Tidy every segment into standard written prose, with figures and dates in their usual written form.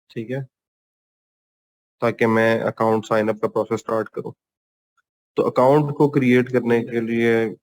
ठीक है, ताकि मैं अकाउंट साइन अप का प्रोसेस स्टार्ट करूं। तो अकाउंट को क्रिएट करने के लिए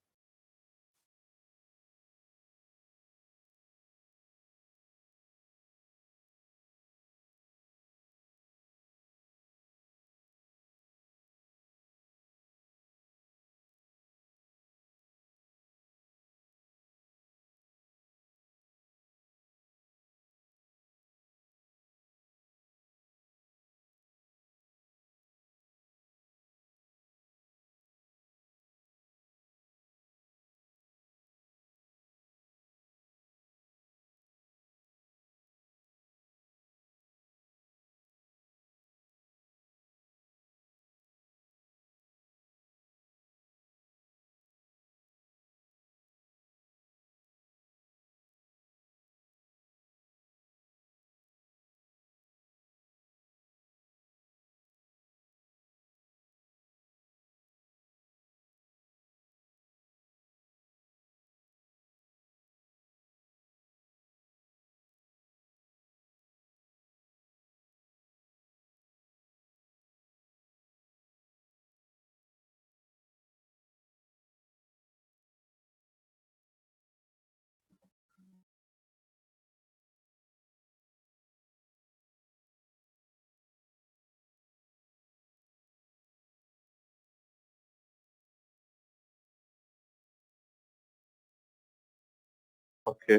ओके,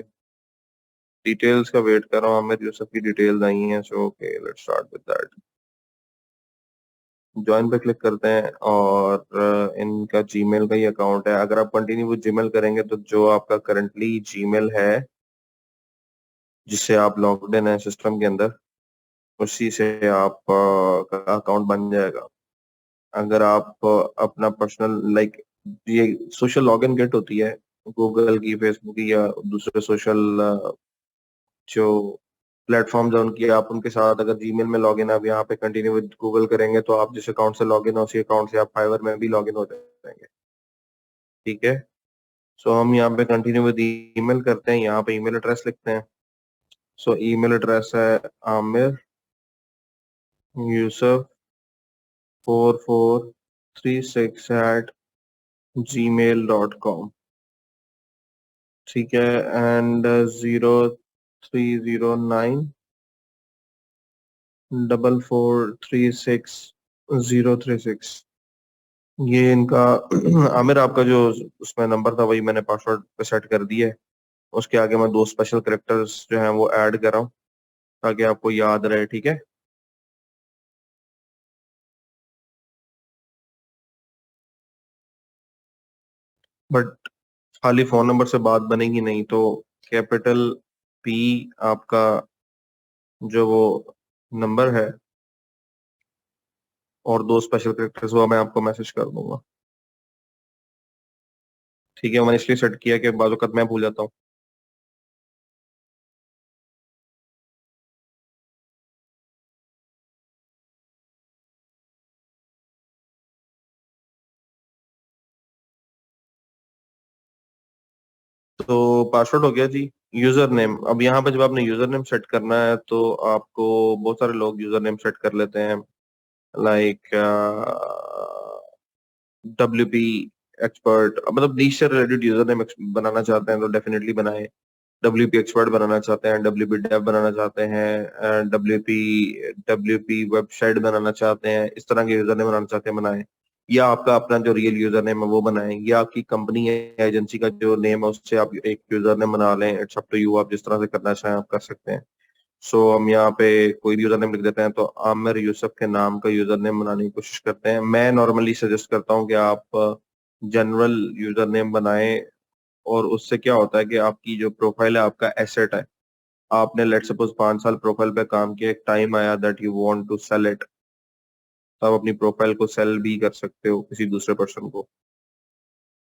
डिटेल्स का वेट कर रहा हूँ, आमिर यूसुफ की डिटेल्स आई हैं। So okay, let's start with that. Join पे क्लिक करते हैं और इनका जीमेल का ही अकाउंट है। अगर आप कंटिन्यू विद जीमेल करेंगे तो जो आपका करंटली जीमेल है जिससे आप लॉग्ड इन है सिस्टम के अंदर, उसी से आप का अकाउंट बन जाएगा। अगर आप अपना पर्सनल लाइक ये सोशल लॉगिन किट होती है गूगल की, फेसबुक की या दूसरे सोशल जो प्लेटफॉर्म्स है उनकी, आप उनके साथ अगर जीमेल में लॉगिन आप यहाँ पे कंटिन्यू विद गूगल करेंगे तो आप जिस अकाउंट से लॉगिन हो उसी अकाउंट से आप फाइवर में भी लॉगिन हो जाएंगे। ठीक है, सो हम यहाँ पे कंटिन्यू विद ईमेल करते हैं, यहाँ पे ईमेल एड्रेस लिखते हैं। सो ईमेल एड्रेस है आमिर यूसुफ 4436@gmail.com। ठीक है, एंड 0309 4436 036, ये इनका आमिर आपका जो उसमें नंबर था वही मैंने पासवर्ड पे सेट कर दिया है। उसके आगे मैं दो स्पेशल करेक्टर्स जो हैं वो ऐड कर रहा हूँ ताकि आपको याद रहे। ठीक है, बट खाली फोन नंबर से बात बनेगी नहीं, तो कैपिटल पी आपका जो वो नंबर है और दो स्पेशल करेक्टर्स वो मैं आपको मैसेज कर दूंगा। ठीक है, मैंने इसलिए सेट किया कि बाज़ वक़्त मैं भूल जाता हूँ। तो पासवर्ड हो गया जी। यूजर नेम, अब यहाँ पे जब आपने यूजर नेम सेट करना है तो आपको बहुत सारे लोग यूजर नेम सेट कर लेते हैं, लाइक WP एक्सपर्ट, मतलब नीश से रिलेटेड यूजर नेम बनाना चाहते हैं तो डेफिनेटली बनाएं। WP एक्सपर्ट बनाना चाहते हैं, WP डेव बनाना चाहते हैं, WP वेबसाइट बनाना चाहते हैं, इस तरह के यूजर नेम बनाना चाहते हैं बनाएं। या आपका अपना जो रियल यूजर नेम है वो बनाएं, या आपकी कंपनी है एजेंसी का जो नेम है उससे आप एक यूजर नेम बना लें। इट्स अप टू यू, आप जिस तरह से करना चाहें आप कर सकते हैं। सो हम यहाँ पे कोई भी यूजर नेम लिख देते हैं, तो आमिर यूसुफ के नाम का यूजर नेम बनाने की कोशिश करते हैं। मैं नॉर्मली सजेस्ट करता हूँ कि आप जनरल यूजर नेम बनाएं, और उससे क्या होता है कि आपकी जो प्रोफाइल है आपका एसेट है। आपने लेट सपोज 5 साल प्रोफाइल पे काम किया, एक टाइम आया that you want to sell it, तो आप अपनी प्रोफाइल को सेल भी कर सकते हो किसी दूसरे पर्सन को।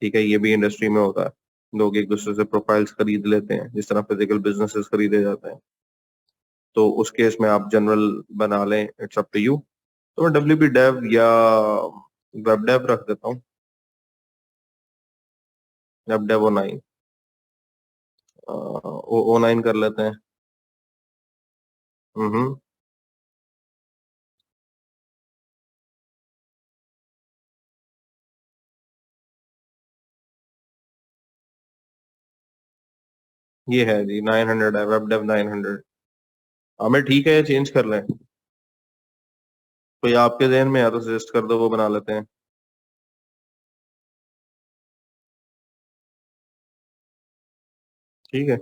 ठीक है, ये भी इंडस्ट्री में होता है, लोग एक दूसरे से प्रोफाइल्स खरीद लेते हैं जिस तरह फिजिकल बिजनेसेस खरीदे जाते हैं। तो उस केस में आप जनरल बना लें, इट्स अप टू यू। तो मैं WP डेव या वेब डेव रख देता हूँ, वेब डेव O9, O9 कर लेते हैं। हम्म, ये है जी, 900 है, वेब डेव 900। हमें ठीक है, ये चेंज कर लें? कोई आपके जहन में है तो सजेस्ट कर दो, वो बना लेते हैं। ठीक है,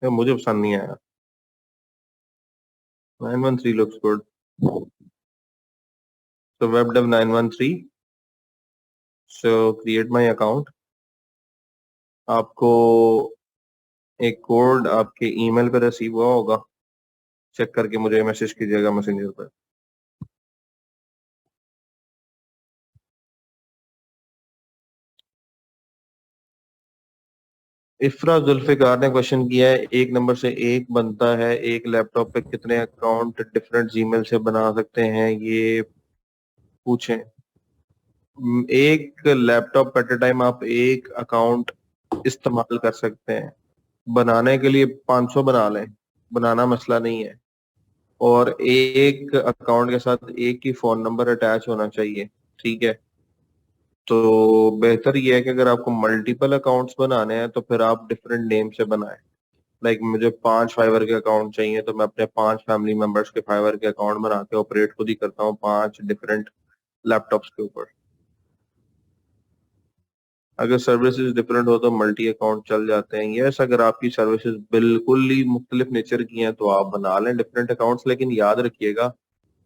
ये मुझे पसंद नहीं आया। 913 लुक्स गुड। तो web dev 913। So create my account. आपको एक कोड आपके ईमेल पे रिसीव हुआ होगा, चेक करके मुझे मैसेज कीजिएगा मैसेंजर पर। इफ्रा जुल्फिकार ने क्वेश्चन किया है, एक नंबर से एक बनता है, एक लैपटॉप पे कितने अकाउंट डिफरेंट जीमेल से बना सकते हैं, ये पूछें। एक लैपटॉप एट अ टाइम आप एक अकाउंट इस्तेमाल कर सकते हैं। बनाने के लिए 500 बना लें, बनाना मसला नहीं है। और एक अकाउंट के साथ एक ही फोन नंबर अटैच होना चाहिए। ठीक है, तो बेहतर ये है कि अगर आपको मल्टीपल अकाउंट्स बनाने हैं तो फिर आप डिफरेंट नेम से बनाएं। लाइक मुझे 5 फाइवर के अकाउंट चाहिए, तो मैं अपने 5 फैमिली मेंबर्स के फाइवर के अकाउंट बना के ऑपरेट खुद ही करता हूँ 5 डिफरेंट लैपटॉप्स के ऊपर। अगर सर्विसेज डिफरेंट हो तो मल्टी अकाउंट चल जाते हैं। यस, अगर आपकी सर्विसेज बिल्कुल ही मुख्तलिफ नेचर की हैं तो आप बना लें डिफरेंट अकाउंट्स, लेकिन याद रखिएगा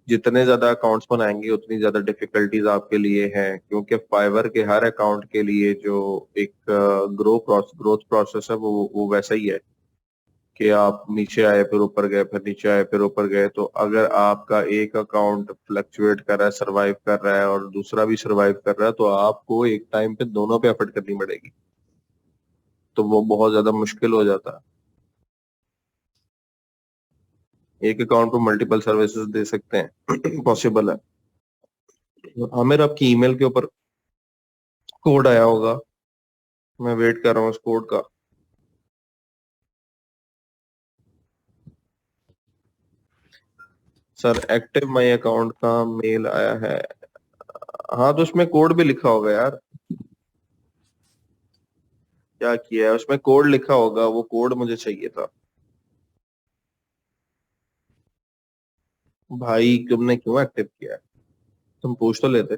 जितने ज्यादा अकाउंट्स बनाएंगे उतनी ज्यादा डिफिकल्टीज आपके लिए हैं, क्योंकि फाइवर के हर अकाउंट के लिए जो एक ग्रोथ प्रोसेस है वो वैसा ही है कि आप नीचे आए फिर ऊपर गए, फिर नीचे आए फिर ऊपर गए। तो अगर आपका एक अकाउंट फ्लक्चुएट कर रहा है, सरवाइव कर रहा है, और दूसरा भी सरवाइव कर रहा है, तो आपको एक टाइम पे दोनों पे एफर्ट करनी पड़ेगी, तो वो बहुत ज्यादा मुश्किल हो जाता है। एक अकाउंट पे मल्टीपल सर्विसेज दे सकते हैं पॉसिबल है। आमिर, आपकी ईमेल के ऊपर कोड आया होगा, मैं वेट कर रहा हूँ उस कोड का। सर, एक्टिव माई अकाउंट का मेल आया है। हाँ, तो उसमें कोड भी लिखा होगा यार। क्या किया है उसमें, कोड लिखा होगा, वो कोड मुझे चाहिए था। भाई तुमने क्यों एक्टिव किया है? तुम पूछ तो लेते।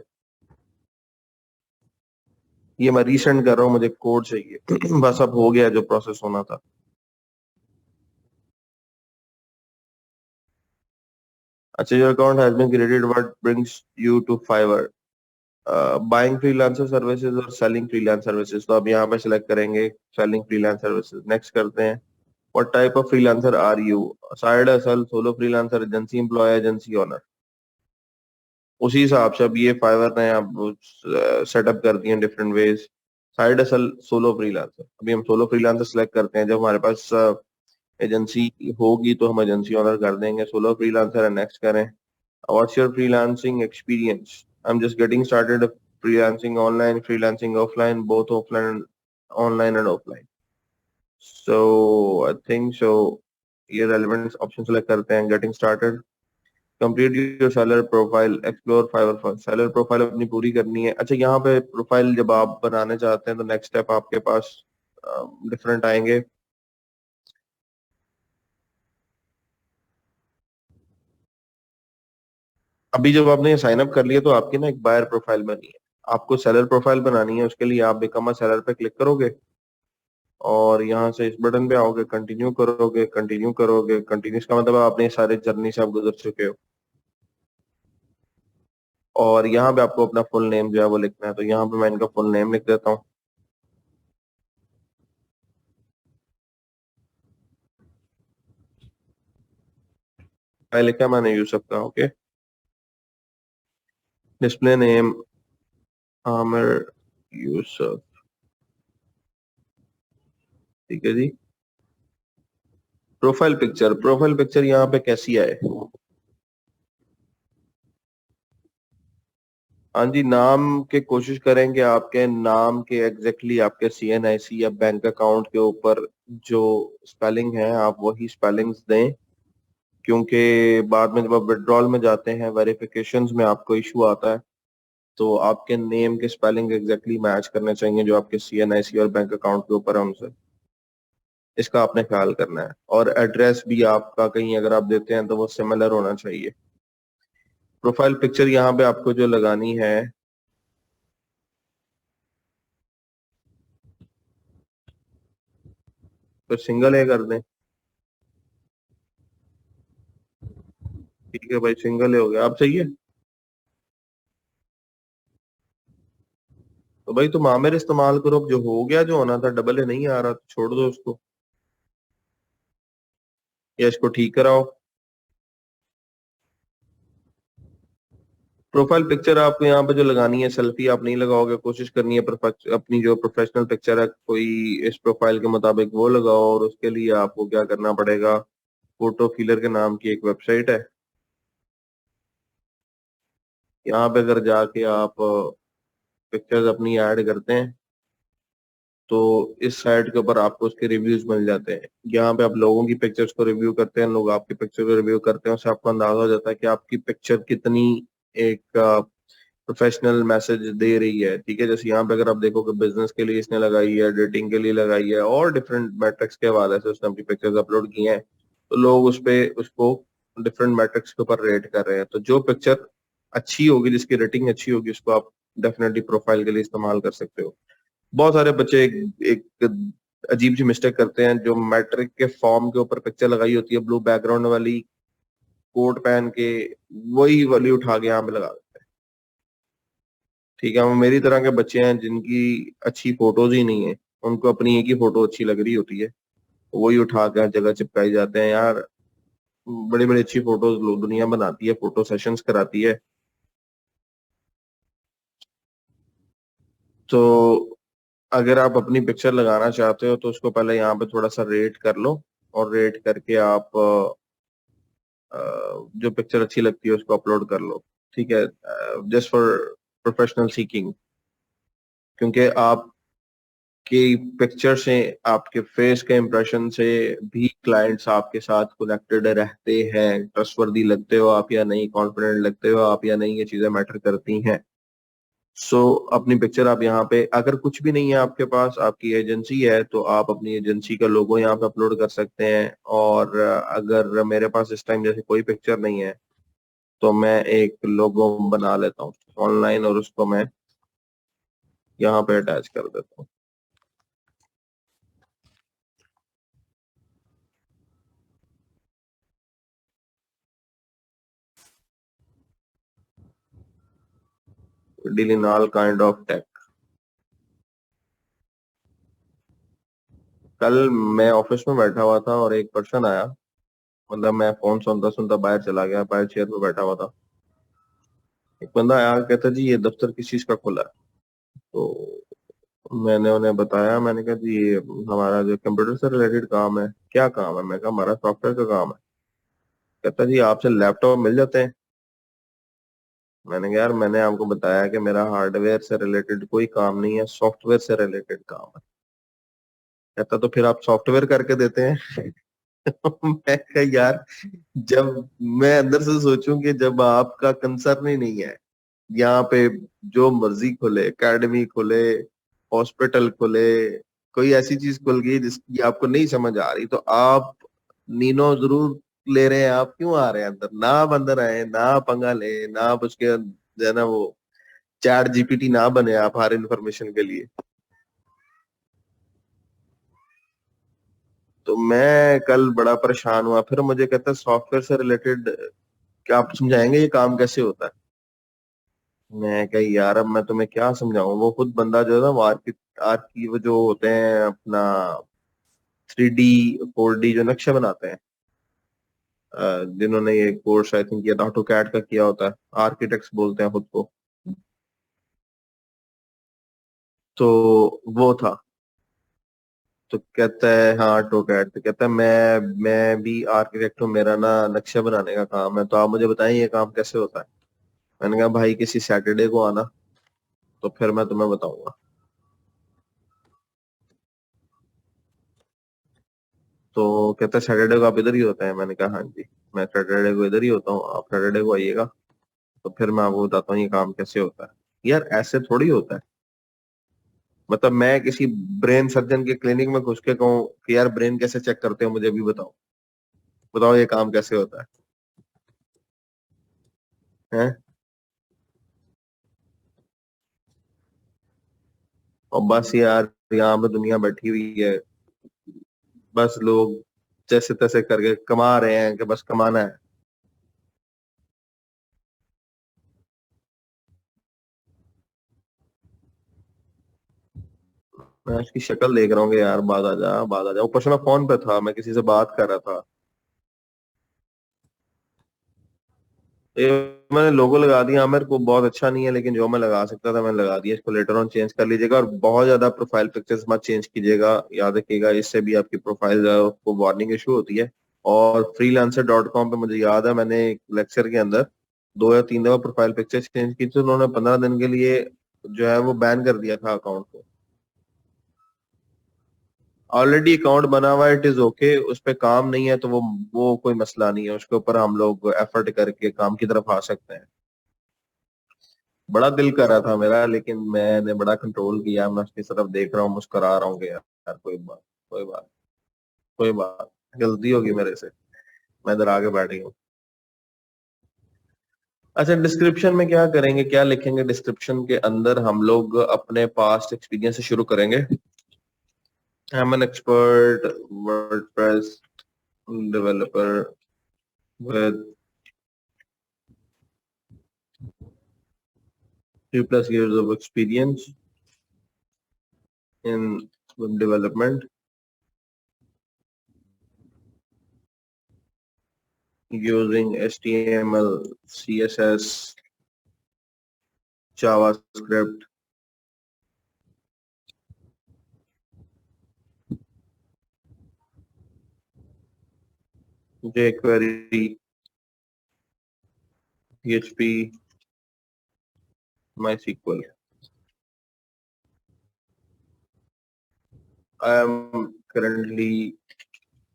ये मैं रीसेंड कर रहा हूँ, मुझे कोड चाहिए बस अब हो गया जो प्रोसेस होना था। अच्छा, your account has been credited, what brings you to Fiverr? Buying freelancer services और सेलिंग फ्रीलांस सर्विसेज, तो अब यहाँ पे सिलेक्ट करेंगे सेलिंग फ्रीलांस सर्विसेज। नेक्स्ट करते हैं। What type of freelancer are you? Side hustle, solo freelancer, agency employ, agency owner. उसी हिसाब से अब ये फाइवर ने अब सेटअप कर दिए different ways. Side hustle, solo freelancer, अभी हम सोलो फ्रीलांसर सेलेक्ट करते हैं। जब हमारे पास एजेंसी होगी तो हम एजेंसी ऑनर कर देंगे। सोलो फ्रीलांसर, नेक्स्ट करें। What's your freelancing experience? I am just getting started. Freelancing online, freelancing offline, both offline, online and offline. So I think so ये रेलेवेंट ऑप्शन सेलेक्ट करते हैं। Getting started, complete your seller profile, explore Fiverr first. Seller profile अपनी पूरी करनी है। अच्छा, यहाँ पे प्रोफाइल जब आप बनाने चाहते हैं तो नेक्स्ट स्टेप आपके पास डिफरेंट आएंगे। अभी जब आपने साइन अप कर लिया तो आपकी ना एक बायर प्रोफाइल बनी है। आपको सेलर प्रोफाइल बनानी है, उसके लिए आप बिकम अ सेलर पे क्लिक करोगे और यहाँ से इस बटन पे आओगे, कंटिन्यू करोगे, कंटिन्यू करोगे। कंटिन्यूस का मतलब आपने सारे जर्नी से आप गुजर चुके हो। और यहाँ पे आपको अपना फुल नेम जो है वो लिखना है, तो यहाँ पे मैं इनका फुल नेम लिख देता हूँ। मैं लिखा, मैंने यूसुफ का, okay. Display name Aamir Yusuf. ठीक है जी। प्रोफाइल पिक्चर यहाँ पे कैसी आए? हाँ जी, नाम के कोशिश करें कि आपके नाम के एग्जैक्टली आपके सीएनआईसी या बैंक अकाउंट के ऊपर जो स्पेलिंग है आप वही स्पेलिंग्स दें, क्योंकि बाद में जब आप विड्रॉल में जाते हैं वेरिफिकेशंस में आपको इशू आता है। तो आपके नेम के स्पेलिंग एग्जैक्टली मैच करने चाहिए जो आपके सीएनआईसी और बैंक अकाउंट के ऊपर है उनसे। इसका आपने ख्याल करना है। और एड्रेस भी आपका कहीं अगर आप देते हैं तो वो सिमिलर होना चाहिए। प्रोफाइल पिक्चर यहाँ पे आपको जो लगानी है, तो सिंगल ए कर दें। ठीक है भाई, सिंगल ए हो गया। आप सही है। तो भाई तुम आमिर इस्तेमाल करो। अब जो हो गया, जो होना था, डबल ए नहीं आ रहा तो छोड़ दो उसको, या इसको ठीक कराओ। प्रोफाइल पिक्चर आपको यहाँ पे जो लगानी है, सेल्फी आप नहीं लगाओगे, कोशिश करनी है अपनी जो प्रोफेशनल पिक्चर है कोई इस प्रोफाइल के मुताबिक वो लगाओ। और उसके लिए आपको क्या करना पड़ेगा, फोटो फीलर के नाम की एक वेबसाइट है, यहाँ पे अगर जाके आप पिक्चर्स अपनी ऐड करते हैं तो इस साइट के ऊपर आपको उसके रिव्यूज मिल जाते हैं। यहाँ पे आप लोगों की पिक्चर्स को रिव्यू करते हैं, लोग आपकी पिक्चर को रिव्यू करते हैं, उससे आपको अंदाजा हो जाता है कि आपकी पिक्चर कितनी एक प्रोफेशनल मैसेज दे रही है। ठीक है, जैसे यहाँ पे अगर आप देखो कि बिजनेस के लिए इसने लगाई है, डेटिंग के लिए लगाई है, और डिफरेंट मैट्रिक्स के हवाले से उसने अपनी पिक्चर्स अपलोड की हैं, तो लोग उस पे उसको डिफरेंट मैट्रिक्स के ऊपर रेट कर रहे हैं। तो जो पिक्चर अच्छी होगी, जिसकी रेटिंग अच्छी होगी, उसको आप डेफिनेटली प्रोफाइल के लिए इस्तेमाल कर सकते हो। बहुत सारे बच्चे एक अजीब सी मिस्टेक करते हैं, जो मैट्रिक के फॉर्म के ऊपर पिक्चर लगाई होती है ब्लू बैकग्राउंड वाली, कोट पहन के, वही वाली उठा के यहाँ पे लगा देते हैं। ठीक है, वो मेरी तरह के बच्चे हैं जिनकी अच्छी फोटोज ही नहीं है, उनको अपनी एक ही फोटो अच्छी लग रही होती है, वही उठा के हर जगह चिपकाई जाते हैं यार। बड़ी बड़ी अच्छी फोटोज दुनिया बनाती है, फोटो सेशंस कराती है। तो अगर आप अपनी पिक्चर लगाना चाहते हो तो उसको पहले यहाँ पे थोड़ा सा रेट कर लो, और रेट करके आप जो पिक्चर अच्छी लगती है उसको अपलोड कर लो। ठीक है, जस्ट फॉर प्रोफेशनल सीकिंग, क्योंकि आपकी पिक्चर से, आपके फेस के इंप्रेशन से भी क्लाइंट्स आपके साथ कनेक्टेड रहते हैं। ट्रस्टवर्दी लगते हो आप या नहीं, कॉन्फिडेंट लगते हो आप या नहीं, ये चीजें मैटर करती हैं। सो अपनी पिक्चर आप यहाँ पे, अगर कुछ भी नहीं है आपके पास, आपकी एजेंसी है, तो आप अपनी एजेंसी का लोगो यहाँ पे अपलोड कर सकते हैं। और अगर मेरे पास इस टाइम जैसे कोई पिक्चर नहीं है तो मैं एक लोगो बना लेता हूँ ऑनलाइन, और उसको मैं यहाँ पे अटैच कर देता हूँ। Dealing all kind of tech. कल मैं ऑफिस में बैठा हुआ था और एक पर्सन आया, मतलब मैं फोन सुनता सुनता बाहर चला गया, बाहर चेयर पे बैठा हुआ था। एक बंदा आया, कहता जी ये दफ्तर किस चीज का खुला है। तो मैंने उन्हें बताया, मैंने कहा जी ये हमारा जो कंप्यूटर से रिलेटेड काम है। क्या काम है? मैं कहा हमारा सॉफ्टवेयर का काम है। कहता जी आपसे लैपटॉप मिल जाते हैं? मैंने कहा यार मैंने आपको बताया कि मेरा हार्डवेयर से रिलेटेड कोई काम नहीं है, सॉफ्टवेयर से रिलेटेड काम है। कहता तो फिर आप सॉफ्टवेयर करके देते हैं? मैं कहा यार, जब मैं अंदर से सोचूं कि जब आपका कंसर्न ही नहीं है, यहाँ पे जो मर्जी खोले, एकेडमी खोले, हॉस्पिटल खोले, कोई ऐसी चीज खुल गई जिसकी आपको नहीं समझ आ रही, तो आप नीनो जरूर ले रहे हैं। आप क्यों आ रहे हैं अंदर? ना आप अंदर आए, ना आप पंगा ले, ना आप उसके जो है ना वो चैट जीपीटी ना बने आप हर इंफॉर्मेशन के लिए। तो मैं कल बड़ा परेशान हुआ। फिर मुझे कहता है सॉफ्टवेयर से रिलेटेड क्या आप समझाएंगे ये काम कैसे होता है? मैं कही यार अब मैं तुम्हें क्या समझाऊं। वो खुद बंदा जो है ना, वो आर्की वो जो होते हैं अपना 3D 4D जो नक्शे बनाते हैं, जिन्होंने ये कोर्स आई थिंक ये ऑटो कैड का किया होता है, आर्किटेक्ट्स बोलते हैं खुद को। तो वो था। तो कहता है हाँ ऑटो कैड। तो कहता है मैं भी आर्किटेक्ट हूँ, मेरा ना नक्शा बनाने का काम है, तो आप मुझे बताएं ये काम कैसे होता है। मैंने कहा भाई किसी सैटरडे को आना, तो फिर मैं तुम्हें बताऊंगा। तो कहता है सैटरडे को आप इधर ही होते हैं? मैंने कहा हाँ जी, मैं सैटरडे को इधर ही होता हूँ, आप सैटरडे को आइएगा, तो फिर मैं आपको बताता हूँ ये काम कैसे होता है। यार ऐसे थोड़ी होता है। मतलब मैं किसी ब्रेन सर्जन के क्लिनिक में घुस के कहूँ कि यार ब्रेन कैसे चेक करते हो, मुझे भी बताओ, बताओ ये काम कैसे होता है? और बस यार यहाँ पे दुनिया बैठी हुई है, बस लोग जैसे तैसे करके कमा रहे हैं कि बस कमाना है। मैं उसकी शक्ल देख रहा हूँ कि यार बाद आ जा, बाद आ जा। ऊपर से मैं फोन पे था, मैं किसी से बात कर रहा था। ये मैंने लोगो लगा दिया, मेरे को बहुत अच्छा नहीं है, लेकिन जो मैं लगा सकता था मैंने लगा दिया। इसको लेटर ऑन चेंज कर लीजिएगा, और बहुत ज्यादा प्रोफाइल पिक्चर्स मत चेंज कीजिएगा, याद रखिएगा, इससे भी आपकी प्रोफाइल को वार्निंग इशू होती है। और freelancer.com पे मुझे याद है मैंने एक लेक्चर के अंदर 2 या 3 दफा प्रोफाइल पिक्चर चेंज की थी, उन्होंने 15 दिन के लिए जो है वो बैन कर दिया था अकाउंट को। ऑलरेडी अकाउंट बना हुआ है, इट इज ओके, उस पे काम नहीं है तो वो कोई मसला नहीं है, उसके ऊपर हम लोग एफर्ट करके काम की तरफ आ सकते हैं। बड़ा दिल कर रहा था मेरा, लेकिन मैंने बड़ा कंट्रोल किया, मैं उसकी तरफ देख रहा हूँ, मुस्कुरा रहा हूँ कि यार कोई बात, कोई बात, कोई बात, गलती होगी मेरे से, मैं इधर आगे बैठ गई हूँ। अच्छा, डिस्क्रिप्शन में क्या करेंगे, क्या लिखेंगे डिस्क्रिप्शन के अंदर? हम लोग अपने पास्ट एक्सपीरियंस से शुरू करेंगे। I am an expert WordPress developer with 3+ years of experience in web development using HTML, CSS, JavaScript, jQuery, PHP, MySQL. I am currently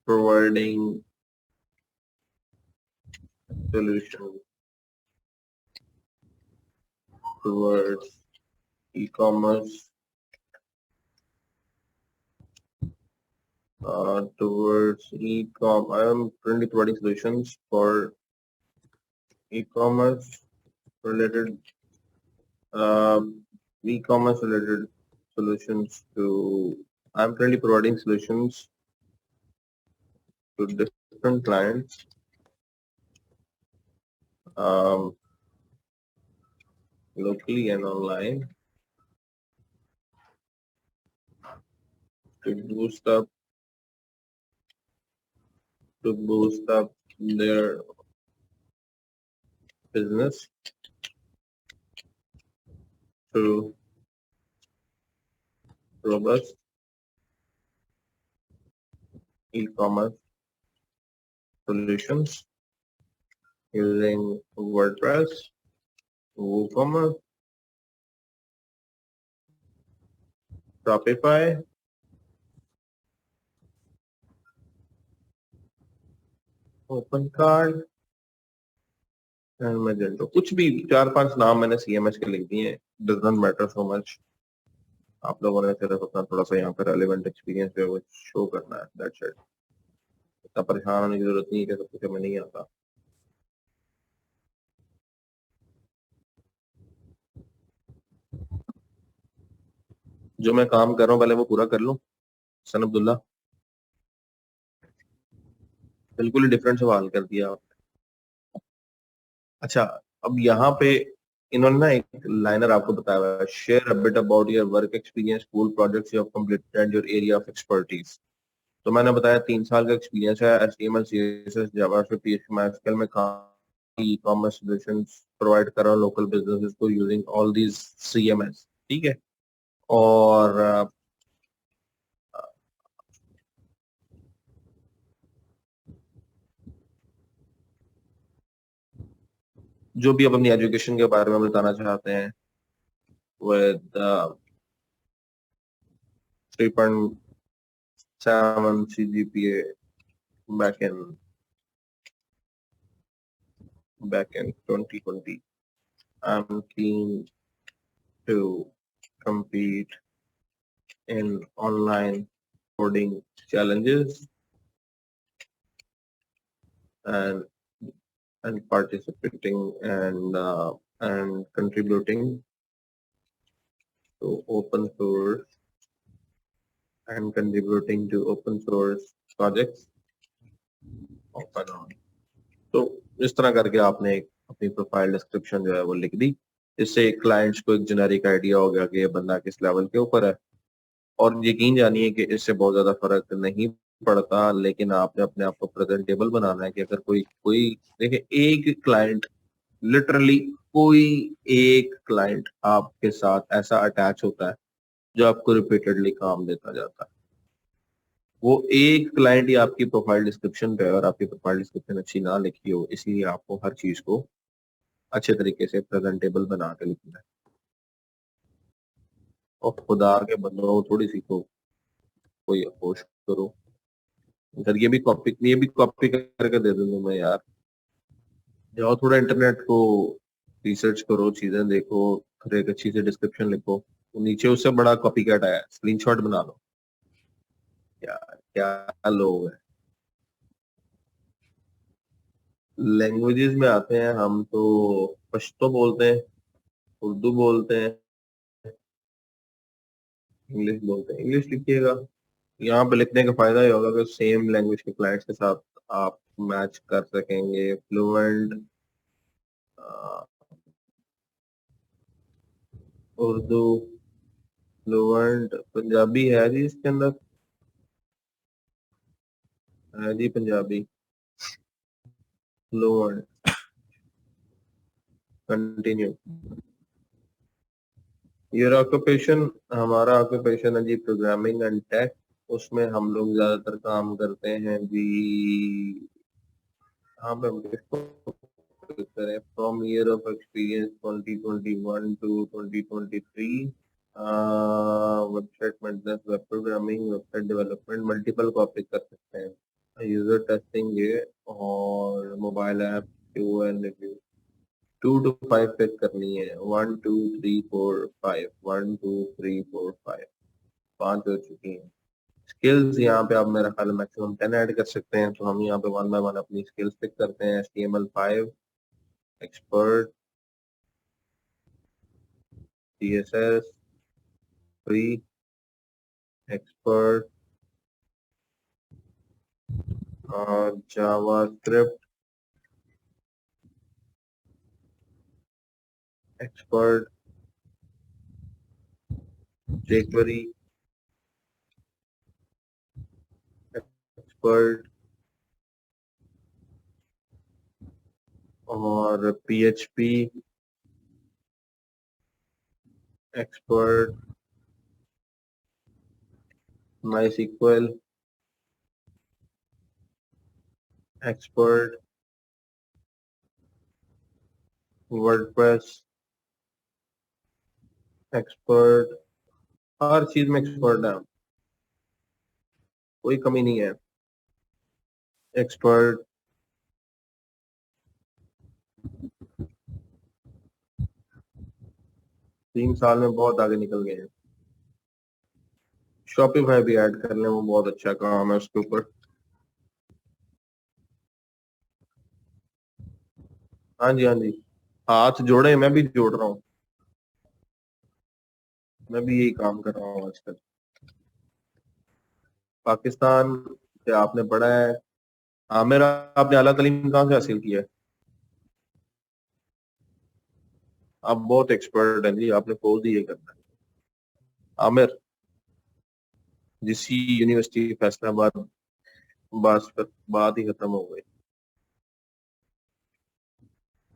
providing solutions towards e-commerce, towards e-com. I am currently providing solutions for e-commerce related, um, e-commerce related solutions to. I'm currently providing solutions to different clients, um, locally and online, to boost up their business through robust e-commerce solutions using WordPress, WooCommerce, Shopify, OpenCard and Magento। कुछ भी 4-5 नाम मैंने CMS के लिख दिए हैं, does not matter so much. आप लोगों ने सिर्फ अपना थोड़ा सा यहाँ पे रेलिवेंट एक्सपीरियंस जो है वो शो करना है, दैट्स इट। इतना परेशान होने की जरूरत नहीं है कि सब कुछ हमें नहीं आता। जो मैं काम कर रहा हूँ पहले वो पूरा कर लूँ। सन अब्दुल्ला, बिल्कुल ही डिफरेंट सवाल कर दिया। अच्छा, अब यहाँ पे इन्होंने ना एक लाइनर आपको बताया हुआ है, share a bit about your work experience, school projects you have completed and your area of expertise. तो मैंने बताया 3 साल का एक्सपीरियंस है, HTML, CSS, JavaScript, PHP, MySQL में काम, ई कॉमर्स सॉल्यूशंस प्रोवाइड कर रहा हूँ लोकल बिजनेसेस को यूजिंग ऑल दीज CMS। ठीक है। और जो भी आप अपनी एजुकेशन के बारे में बताना चाहते हैं, with 3.7 CGPA back in back in 2020, I'm keen to compete in online coding challenges and participating and contributing to open source projects off and on. तो इस तरह करके आपने एक अपनी प्रोफाइल डिस्क्रिप्शन जो है वो लिख दी। इससे क्लाइंट्स को एक जेनेरिक आइडिया हो गया कि ये बंदा किस लेवल के ऊपर है। और यकीन जानिए कि इससे बहुत ज्यादा फर्क नहीं पड़ता, लेकिन आपने अपने आप को प्रेजेंटेबल बनाना है कि अगर कोई कोई देखिए, एक क्लाइंट लिटरली कोई एक क्लाइंट आपके साथ ऐसा अटैच होता है जो आपको रिपीटेडली काम देता जाता है। वो एक क्लाइंट ही आपकी प्रोफाइल डिस्क्रिप्शन पे है और आपकी प्रोफाइल डिस्क्रिप्शन अच्छी ना लिखी हो, इसलिए आपको हर चीज को अच्छे तरीके से प्रेजेंटेबल बना के लिखना है। और खुदा के बंदों थोड़ी सी को कोई अपोज करो। अगर ये भी कॉपी करके दे दूंगा मैं यार। जाओ थोड़ा इंटरनेट को रिसर्च करो, चीजें देखो, फिर एक अच्छी सी डिस्क्रिप्शन लिखो, नीचे उससे बड़ा कॉपी कैट आया, स्क्रीनशॉट बना लो। यार क्या लोग हैं। लैंग्वेजेस में आते हैं हम तो पश्तो बोलते हैं, उर्दू बोलते हैं, इंग्लिश बोलते हैं। इंग्लिश लिखिएगा, यहाँ पे लिखने का फायदा ये होगा कि सेम लैंग्वेज के क्लाइंट्स के साथ आप मैच कर सकेंगे। फ्लुएंट उर्दू, फ्लुएंट पंजाबी है जी इसके अंदर, है जी Punjabi fluent. Continue. Your occupation, हमारा ऑक्यूपेशन है जी प्रोग्रामिंग एंड टेक। उसमें हम लोग ज्यादातर काम करते हैं जी, हाँ पे हम किसको करें, from year of experience 2021 to 2023, website maintenance, web programming, website development, multiple copy कर सकते हैं, यूजर टेस्टिंग ये, और मोबाइल ऐप क्यूएन रिव्यू। 2 to 5 पिक करनी है, 1 2 3 4 5, 1 2 3 4 5, 5 हो चुकी हैं। स्किल्स यहाँ पे आप मेरा ख्याल मैक्सिमम 10 ऐड कर सकते हैं, तो हम यहाँ पे 1 by 1 अपनी स्किल्स पिक करते हैं। HTML5 expert, CSS three expert, और जावास्क्रिप्ट एक्सपर्ट, jQuery एक्सपर्ट, और PHP expert, MySQL expert, WordPress expert. हर चीज में एक्सपर्ट है, कोई कमी नहीं है। एक्सपर्ट 3 साल में बहुत आगे निकल गए हैं। शॉपिफाई भी ऐड कर लें, वो बहुत अच्छा काम है उसके ऊपर। हाँ जी हाँ जी, हाथ जोड़े, मैं भी जोड़ रहा हूँ, मैं भी यही काम कर रहा हूँ आजकल। पाकिस्तान से आपने पढ़ा है, आमिर आपने आला तालीम कहाँ से हासिल किया है? आप बहुत एक्सपर्ट हैं जी, आपने कोर्स ही ये करना है। आमिर जिस यूनिवर्सिटी फैसलाबाद, बस बात ही खत्म हो गई।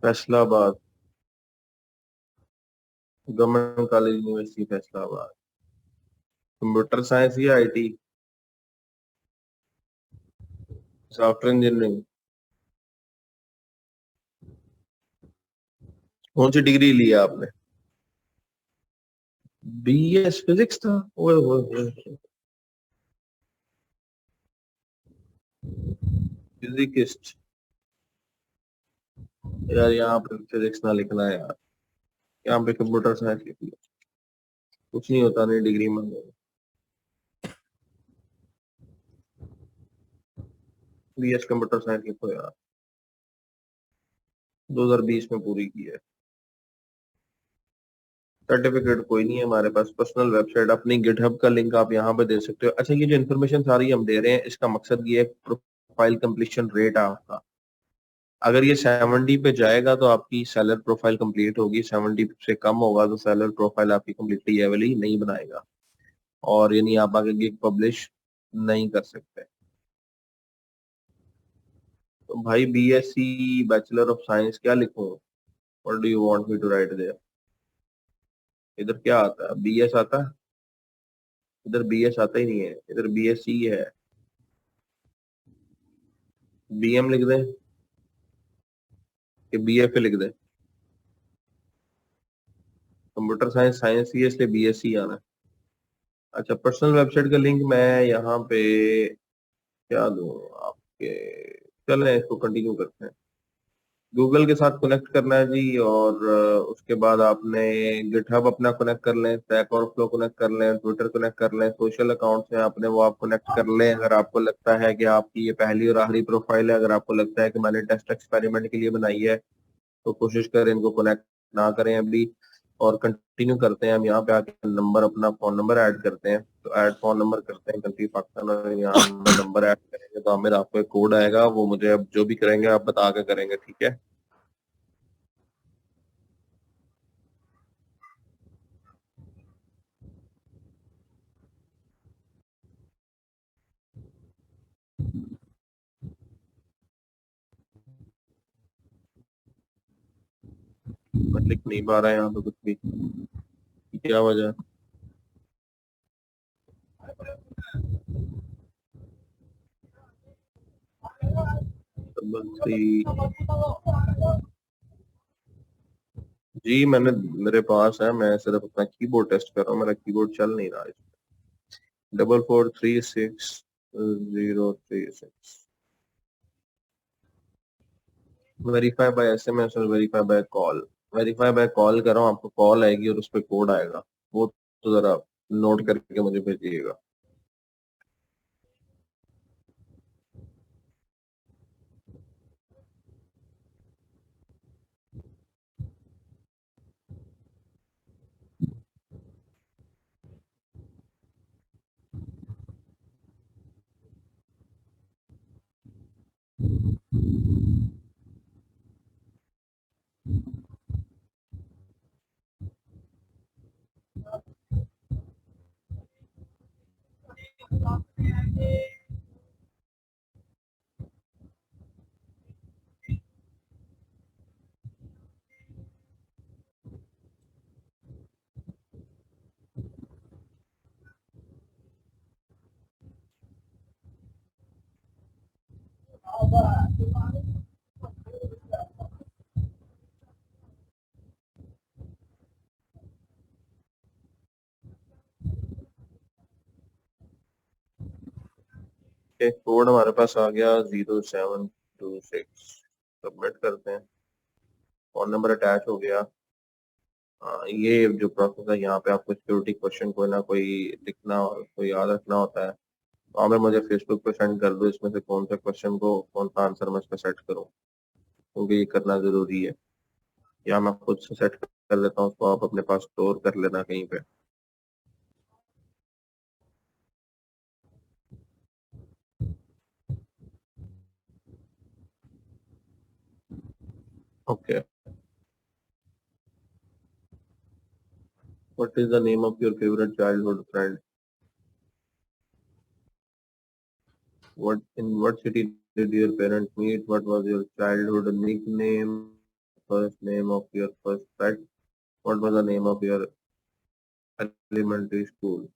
Faisalabad government college university Faisalabad, computer science या IT, सॉफ्टवेयर इंजीनियरिंग। कौन सी डिग्री ली है आपने? BS फिजिक्स था? ओए ओए ओए, फिजिकिस्ट। यार यहाँ पे फिजिक्स ना लिखना है यार, यहाँ पे कंप्यूटर साइंस लिख लिया, कुछ नहीं होता, नहीं डिग्री मांगो। बीएस कंप्यूटर साइंस लिखो यार, 2020 में पूरी की है। सर्टिफिकेट कोई नहीं है हमारे पास, पर्सनल वेबसाइट अपनी गिटहब का लिंक आप यहाँ पे दे सकते हो। अच्छा, ये जो इन्फॉर्मेशन सारी हम दे रहे हैं इसका मकसद ये है, प्रोफाइल कंप्लीशन रेट आपका अगर ये 70 पे जाएगा तो आपकी सेलर प्रोफाइल कंप्लीट होगी, 70 से कम होगा तो सेलर प्रोफाइल आपकी कंप्लीटली ये वाली नहीं बनाएगा, और यानी आप आगे गिग पब्लिश नहीं कर सकते। तो भाई बीएससी बैचलर ऑफ साइंस क्या लिखूं, what do you want me to write there? इधर क्या आता है, बीएस आता है? इधर बीएस आता ही नहीं है, इधर बीएससी है। बीएम लिख दें कि बीएफए लिख दें? कंप्यूटर साइंस साइंस ही है इसलिए बीएससी आना है। अच्छा, पर्सनल वेबसाइट का लिंक मैं यहाँ पे क्या दूं आपके? चलें इसको कंटिन्यू करते हैं। गूगल के साथ कनेक्ट करना है जी, और उसके बाद आपने गिटहब अपना कनेक्ट कर लें, स्टैक ओवरफ्लो कनेक्ट कर लें, ट्विटर कनेक्ट कर लें, सोशल अकाउंट्स हैं अपने वो आप कनेक्ट कर लें। अगर आपको लगता है कि आपकी ये पहली और आखिरी प्रोफाइल है, अगर आपको लगता है कि मैंने टेस्ट एक्सपेरिमेंट के लिए बनाई है, तो कोशिश करें इनको कनेक्ट ना करें अभी, और कंटिन्यू करते हैं। हम यहाँ पे आके नंबर, अपना फोन नंबर ऐड करते हैं, तो ऐड फोन नंबर करते हैं कंट्री पाकिस्तान, और यहाँ नंबर ऐड करेंगे तो हमें आपको एक कोड आएगा, वो मुझे अब जो भी करेंगे आप बता के करेंगे, ठीक है? मैं लिख नहीं पा रहा है यहाँ पे कुछ भी, क्या वजह है? बस जी, मैंने, मेरे पास है, मैं सिर्फ अपना कीबोर्ड टेस्ट कर रहा हूँ, मेरा कीबोर्ड चल नहीं रहा है। 4436 036 वेरीफाई बाय एसएमएस और verify by call. Verify by call कर रहा हूँ, आपको कॉल आएगी और उस पर कोड आएगा, वो तो जरा नोट करके मुझे भेजिएगा। कोड हमारे पास आ गया 0726, सबमिट करते हैं। फोन नंबर अटैच हो गया। ये जो प्रोसेस है, यहाँ पे आपको सिक्योरिटी क्वेश्चन कोई ना कोई लिखना, कोई याद रखना होता है, तो हमें मुझे फेसबुक पे सेंड कर दो, इसमें से कौन सा क्वेश्चन को, कौन सा आंसर मैं इस पे सेट करूँ, क्योंकि ये करना जरूरी है। या मैं खुद से सेट कर लेता हूँ, उसको आप अपने पास स्टोर कर लेना कहीं पे। Okay, what is the name of your favourite childhood friend? What city did your parents meet? What was your childhood nickname? First name of your first pet? What was the name of your elementary school?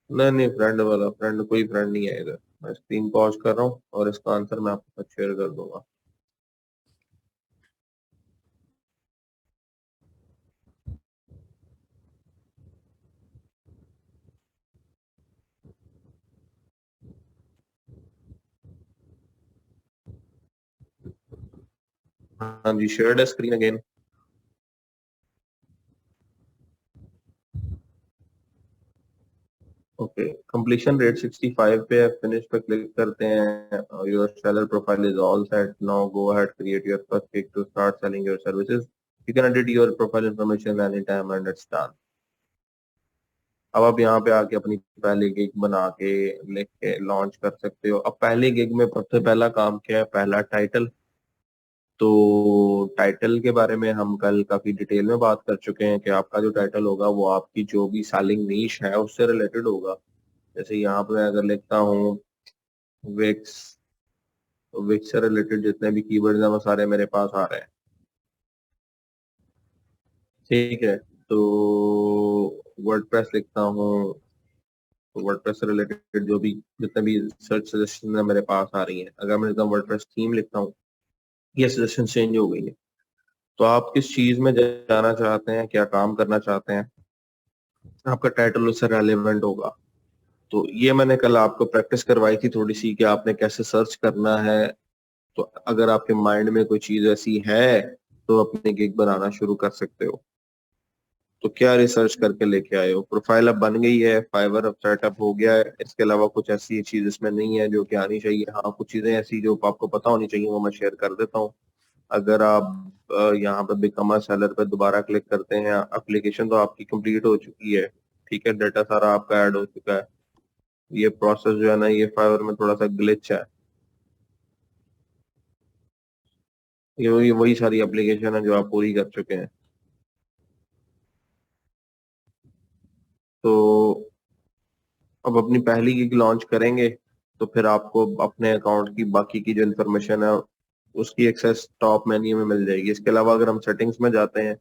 नहीं नहीं, friend वाला, friend कोई friend नहीं आएगा। मैं screen pause कर रहा हूँ और इसका आंसर मैं आपके साथ शेयर कर दूंगा। हाँ जी, शेयर्ड है screen again. Okay, completion rate 65 पे है, फिनिश पे क्लिक करते हैं। Your seller profile is all set, now go ahead create your first gig to start selling your services, you can edit your profile information any time and it's done. अब आप यहाँ पे आके अपनी पहली गिग बना के लिख के लॉन्च कर सकते हो। अब पहली गिग में सबसे पहला काम क्या है, पहला टाइटल। तो टाइटल के बारे में हम कल काफी डिटेल में बात कर चुके हैं कि आपका जो टाइटल होगा वो आपकी जो भी सेलिंग नीश है उससे रिलेटेड होगा। जैसे यहाँ पे मैं अगर लिखता हूँ विक्स, तो विक्स से रिलेटेड जितने भी कीवर्ड्स हैं वो सारे मेरे पास आ रहे हैं। ठीक है, तो वर्डप्रेस लिखता हूँ, तो वर्डप्रेस से रिलेटेड जो भी जितने भी सर्च सजेशन है मेरे पास आ रही है। अगर मैं एकदम वर्डप्रेस थीम लिखता हूँ, ये सजेशन चेंज हो गई है। तो आप किस चीज में जाना चाहते हैं, क्या काम करना चाहते हैं, आपका टाइटल उससे रेलेवेंट होगा। तो ये मैंने कल आपको प्रैक्टिस करवाई थी थोड़ी सी कि आपने कैसे सर्च करना है। तो अगर आपके माइंड में कोई चीज ऐसी है तो अपनी गिग बनाना शुरू कर सकते हो। तो क्या रिसर्च करके लेके आए हो, प्रोफाइल अब बन गई है, फाइवर अब सेटअप हो गया है, इसके अलावा कुछ ऐसी चीज इसमें नहीं है जो कि आनी चाहिए। हाँ, कुछ चीजें ऐसी जो आपको पता होनी चाहिए वो मैं शेयर कर देता हूँ। अगर आप यहाँ पे बिकम अ सेलर पे दोबारा क्लिक करते हैं, एप्लीकेशन तो आपकी कंप्लीट हो चुकी है। ठीक है, डाटा सारा आपका ऐड हो चुका है। ये प्रोसेस जो है ना, ये फाइवर में थोड़ा सा ग्लिच है। ये वही सारी एप्लीकेशन है जो आप पूरी कर चुके हैं। तो अब अपनी पहली गिग लॉन्च करेंगे तो फिर आपको अपने अकाउंट की बाकी की जो इन्फॉर्मेशन है उसकी एक्सेस टॉप मेन्यू में मिल जाएगी। इसके अलावा अगर हम सेटिंग्स में जाते हैं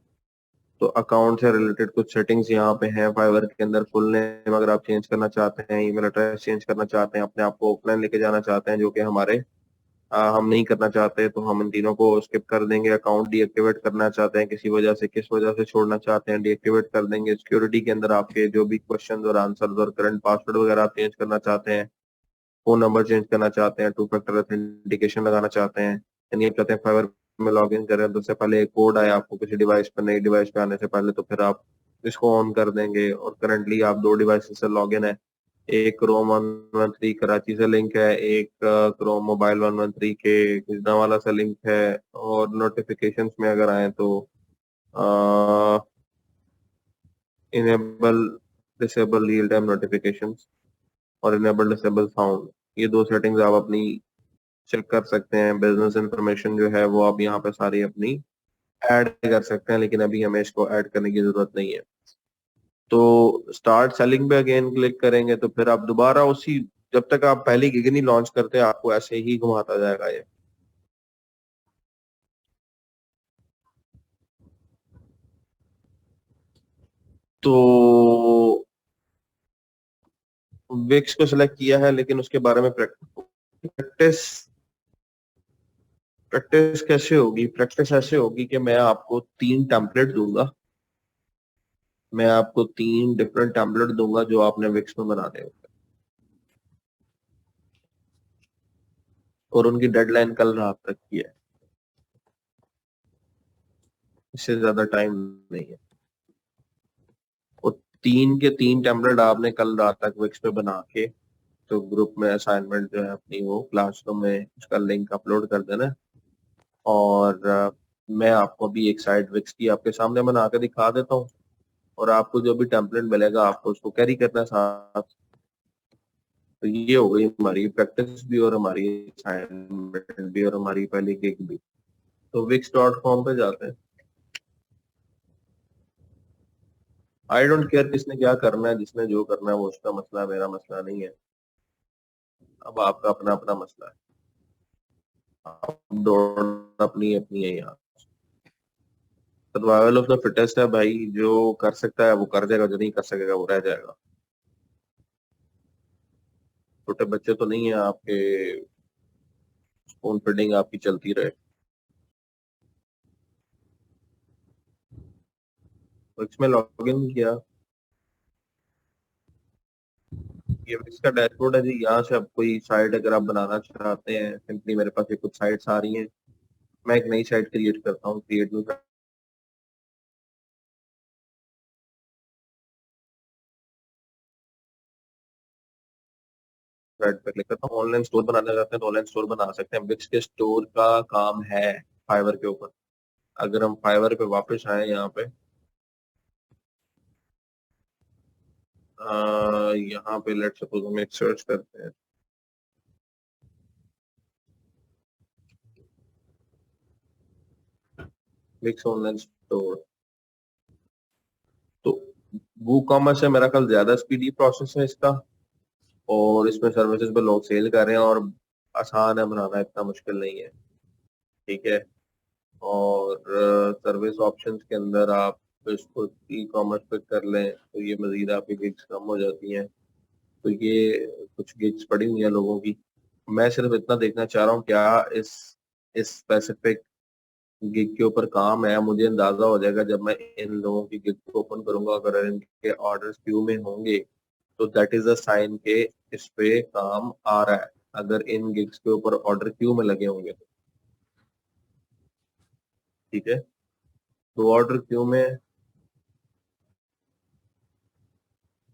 तो अकाउंट से रिलेटेड कुछ सेटिंग्स यहाँ पे हैं फाइवर के अंदर। फुल नेम अगर आप चेंज करना चाहते हैं, ईमेल एड्रेस चेंज करना चाहते हैं, अपने आप को ऑफलाइन लेके जाना चाहते हैं जो कि हमारे हम नहीं करना चाहते, तो हम इन तीनों को स्किप कर देंगे। अकाउंट डीएक्टिवेट करना चाहते हैं किसी वजह से, किस वजह से छोड़ना चाहते हैं, डीएक्टिवेट कर देंगे। सिक्योरिटी के अंदर आपके जो भी क्वेश्चन और आंसर और करंट पासवर्ड वगैरह आप चेंज करना चाहते हैं, फोन नंबर चेंज करना चाहते हैं, टू फैक्टर ऑथेंटिकेशन लगाना चाहते हैं, यानी आप चाहते हैं फाइवर में लॉग इन करें तो उससे पहले एक कोड आए आपको किसी डिवाइस पर, नई डिवाइस पे आने से पहले, तो फिर आप इसको ऑन कर देंगे। और करंटली आप दो डिवाइस से लॉग इन है, एक क्रोम 113 कराची से लिंक है, एक क्रोम मोबाइल 113 के गुजरांवाला से लिंक है। और नोटिफिकेशंस में अगर आए तो enable disable real time notifications और इनेबल डिसेबल साउंड, ये दो सेटिंग्स आप अपनी चेक कर सकते हैं। बिजनेस इंफॉर्मेशन जो है वो आप यहाँ पे सारी अपनी ऐड कर सकते हैं, लेकिन अभी हमें इसको ऐड करने की जरूरत नहीं है। तो स्टार्ट सेलिंग पे अगेन क्लिक करेंगे तो फिर आप दोबारा उसी, जब तक आप पहली गिग नहीं लॉन्च करते आपको ऐसे ही घुमाता जाएगा ये। तो विक्स को सिलेक्ट किया है, लेकिन उसके बारे में प्रैक्टिस प्रैक्टिस कैसे होगी, प्रैक्टिस ऐसे होगी कि मैं आपको तीन टेम्पलेट दूंगा। मैं आपको तीन डिफरेंट टेम्पलेट दूंगा जो आपने विक्स में बनाने होंगे, और उनकी डेडलाइन कल रात तक की है, इससे ज्यादा टाइम नहीं है। वो तीन के तीन टेम्पलेट आपने कल रात तक विक्स पे बना के तो ग्रुप में असाइनमेंट जो है अपनी वो क्लासरूम में उसका लिंक अपलोड कर देना। और मैं आपको भी एक साइड विक्स की आपके सामने बना के दिखा देता हूँ, और आपको जो भी टेम्पलेट मिलेगा आपको उसको कैरी करना है साथ। तो ये हो गई हमारी प्रैक्टिस भी और हमारी असाइनमेंट भी और हमारी पहली गिग भी। तो wix.com पे जाते हैं। आई डोंट केयर किसने क्या करना है, जिसने जो करना है वो उसका मसला है, मेरा मसला नहीं है। अब आपका अपना अपना मसला है, आप दौड़ अपनी अपनी है यहाँ। सर्वाइवल ऑफ द फिटेस्ट है भाई, जो कर सकता है वो कर जाएगा, जो नहीं कर सकेगा वो रह जाएगा। छोटे बच्चे तो नहीं है आपके, स्पून फीडिंग आपकी चलती रहे। तो इसमें लॉग इन किया, ये इसका डैशबोर्ड है जी। यहाँ से आप कोई साइट अगर आप बनाना चाहते हैं, सिंपली मेरे पास ये कुछ साइट्स आ रही हैं, मैं एक नई साइट क्रिएट करता हूँ, क्रिएट न्यू वेबसाइट पे क्लिक करता हूँ। ऑनलाइन स्टोर बनाना चाहते हैं तो ऑनलाइन स्टोर बना सकते हैं। विक्स के स्टोर का काम है फाइवर के ऊपर। अगर हम फाइवर पे वापस आए यहाँ पे, यहाँ पे लेट्स सपोज हम एक सर्च करते हैं, विक्स ऑनलाइन स्टोर, तो वो कॉमर्स है मेरा ख्याल ज्यादा स्पीडी प्रोसेस है इसका, और इसमें सर्विसेज पे लोग सेल कर रहे हैं और आसान है बनाना, इतना मुश्किल नहीं है। ठीक है। और सर्विस ऑप्शंस के अंदर आप इसको ई कॉमर्स पे कर लें तो ये मजीद आपकी गिग्स कम हो जाती हैं। तो ये कुछ गिग्स पड़ी हुई हैं लोगों की। मैं सिर्फ इतना देखना चाह रहा हूँ क्या इस स्पेसिफिक गिग के ऊपर काम है। मुझे अंदाजा हो जाएगा जब मैं इन लोगों की गिग को ओपन करूंगा, अगर इनके ऑर्डर्स क्यू में होंगे तो दैट इज अ साइन के इस पे काम आ रहा है। अगर इन गिग्स के ऊपर ऑर्डर क्यू में लगे होंगे तो ठीक है। तो ऑर्डर क्यू में,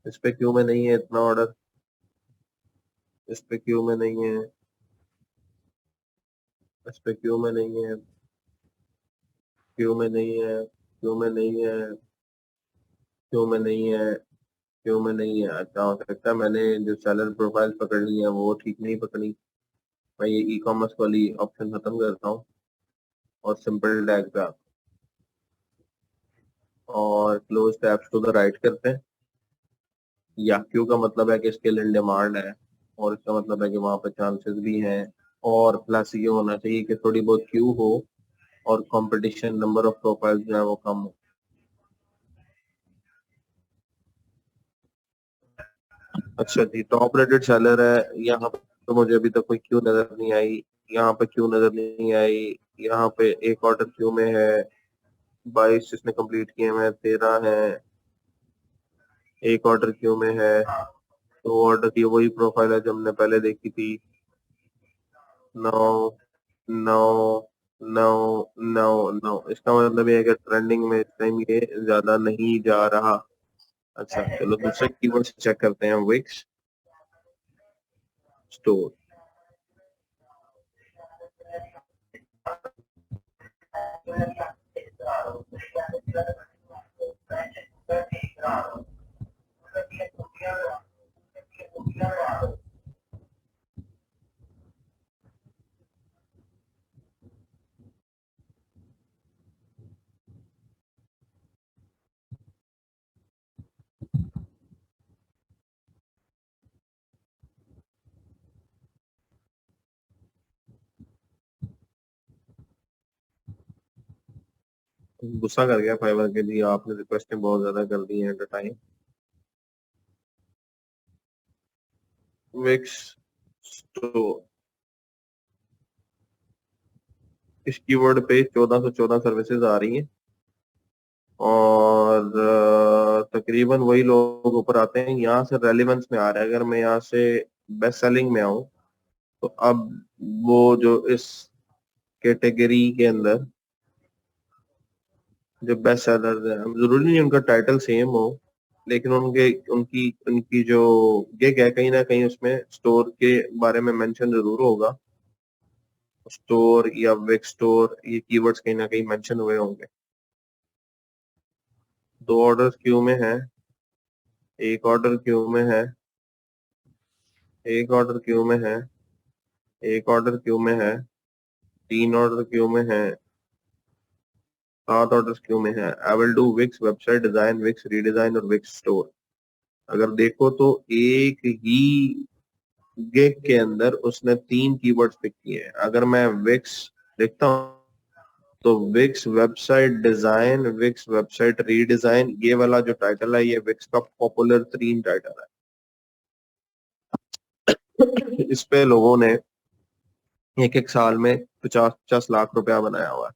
इस पे क्यू में नहीं है इतना ऑर्डर, इस पे क्यू में नहीं है, इस पे क्यू में नहीं है, क्यू में नहीं है, क्यू में नहीं है, क्यू में नहीं है, क्यू में नहीं है। अच्छा हो सकता है मैंने जो सेलर प्रोफाइल पकड़ ली है वो ठीक नहीं पकड़ी। मैं ये ई कॉमर्स वाली ऑप्शन खत्म करता हूँ और सिंपल टैग पे आता हूँ और close tabs to the right करते हैं। या क्यू का मतलब है कि स्किल इन डिमांड है, और इसका मतलब है कि वहां पर चांसेस भी हैं। और प्लस ये होना चाहिए कि थोड़ी बहुत क्यू हो और कंपटीशन, नंबर ऑफ प्रोफाइल जो है वो कम हो। अच्छा जी, टॉप रेटेड सेलर है यहाँ पे, तो मुझे अभी तक कोई क्यू नजर नहीं आई। यहाँ पे क्यू नजर नहीं आई। यहाँ पे एक ऑर्डर क्यू में है, 22 जिसने कंप्लीट किए हैं, 13 है। एक ऑर्डर क्यू में है, तो ऑर्डर की वही प्रोफाइल है जो हमने पहले देखी थी। 9 9 9 9 9, इसका मतलब ये है कि ट्रेंडिंग में इस टाइम ये ज्यादा नहीं जा रहा। अच्छा चलो दूसरे कीवर्ड चेक करते हैं। विक्स स्टोर, गुस्सा कर गया फाइवर के लिए, आपने रिक्वेस्टें बहुत ज्यादा कर दी हैं एट टाइम। विक्स स्टोर, इस कीवर्ड पे 1414 सर्विसेज आ रही हैं और तकरीबन वही लोग ऊपर आते हैं। यहाँ से रेलिवेंस में आ रहा है। अगर मैं यहाँ से बेस्ट सेलिंग में आऊँ तो अब वो जो इस कैटेगरी के अंदर जो बेस्ट सेलर है, अब जरूरी नहीं उनका टाइटल सेम हो, लेकिन उनके उनकी उनकी जो गिग है कहीं ना कहीं उसमें स्टोर के बारे में मेंशन जरूर होगा। स्टोर या विक स्टोर, ये कीवर्ड्स कहीं ना कहीं मेंशन हुए होंगे। दो ऑर्डर क्यू में है, एक ऑर्डर क्यू में है, एक ऑर्डर क्यू में है, एक ऑर्डर क्यू में है, तीन ऑर्डर क्यू में है, सात ऑर्डर क्यू में है। I will do Wix website design, Wix redesign और विक्स स्टोर। अगर देखो तो एक ही गिग के अंदर उसने तीन कीवर्ड्स पिक किए हैं। अगर मैं विक्स लिखता हूँ तो Wix website design, Wix website redesign, ये वाला जो टाइटल है ये विक्स का पॉपुलर तरीन टाइटल है। इस पे लोगों ने एक एक साल में 50-50 लाख रुपया बनाया हुआ है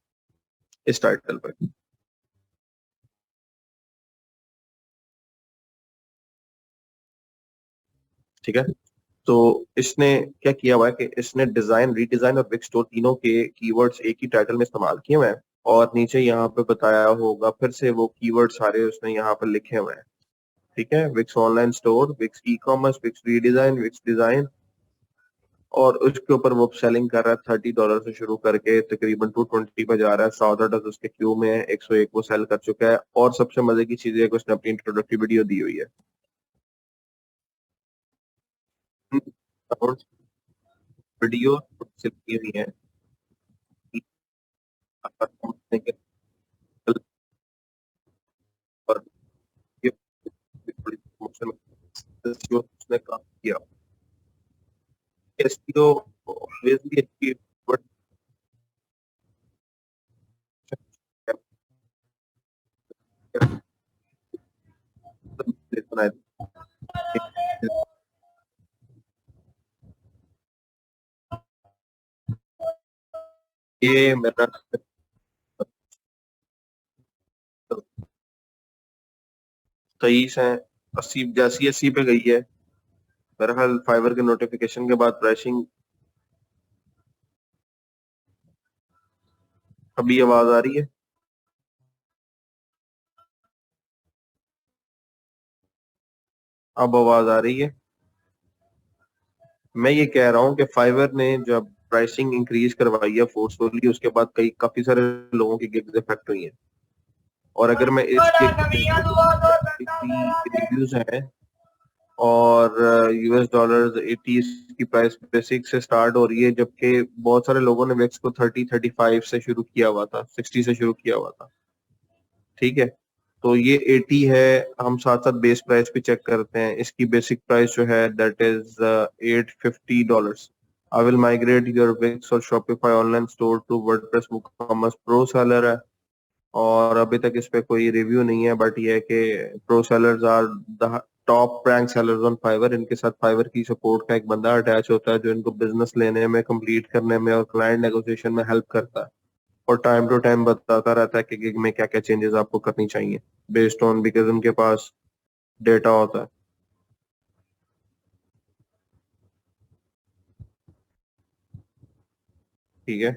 इस टाइटल पे। ठीक है। तो इसने क्या किया हुआ है कि इसने डिजाइन, रीडिजाइन और विक स्टोर तीनों के कीवर्ड्स एक ही टाइटल में इस्तेमाल किए हुए हैं, और नीचे यहाँ पे बताया होगा फिर से वो कीवर्ड सारे उसने यहाँ पर लिखे हुए हैं। ठीक है। Wix online store, Wix e commerce, Wix redesign, Wix design, और उसके ऊपर वो सेलिंग कर रहा है $30 से शुरू करके तकरीबन 220 पे जा रहा है। 100 ऑर्डर उसके क्यू में है, 101 वो सेल कर चुका है। और सबसे मजे की चीज है कि उसने अपनी इंट्रोडक्टरी वीडियो दी हुई है। वीडियो सिर्फ ये नहीं है कि आप कंपनी के और ये थोड़ी प्रमोशन जो उसने काम किया। एसईओ ऑब्वियसली अच्छी बट बनाए। ये मेरा 23 है। 80 जैसी 80 पे गई है। बहरहाल फाइवर के नोटिफिकेशन के बाद प्राइसिंग। अभी आवाज आ रही है? अब आवाज आ रही है? मैं ये कह रहा हूँ कि फाइवर ने जब प्राइसिंग इंक्रीज करवाई है फोर्सफुली, उसके बाद कई काफी सारे लोगों की गिग्स इफेक्ट हुई है। और अगर मैं इस गिग रिव्यूज हैं और US डॉलर्स 80 की प्राइस बेसिक से स्टार्ट हो रही है, जबकि बहुत सारे लोगों ने वेक्स को 30-35 से शुरू किया हुआ था, 60 से शुरू किया हुआ था। ठीक है, तो ये 80 है। हम साथ साथ बेस प्राइस भी चेक करते हैं। इसकी बेसिक प्राइस जो है that is $850। I will migrate your Wix और Shopify online store to WordPress WooCommerce pro seller है। और अभी तक इस पे कोई रिव्यू नहीं है, बट ये है कि pro sellers are the top rank sellers on Fiverr. इनके साथ फाइवर की सपोर्ट का एक बंदा अटैच होता है जो इनको बिजनेस लेने में, कंप्लीट करने में और क्लाइंट नेगोशिएशन में हेल्प करता है। और टाइम टू टाइम बताता रहता है कि गिग में क्या क्या चेंजेस आपको करनी चाहिए, बेस्ड ऑन बिकॉज उनके पास डेटा होता है। ठीक है,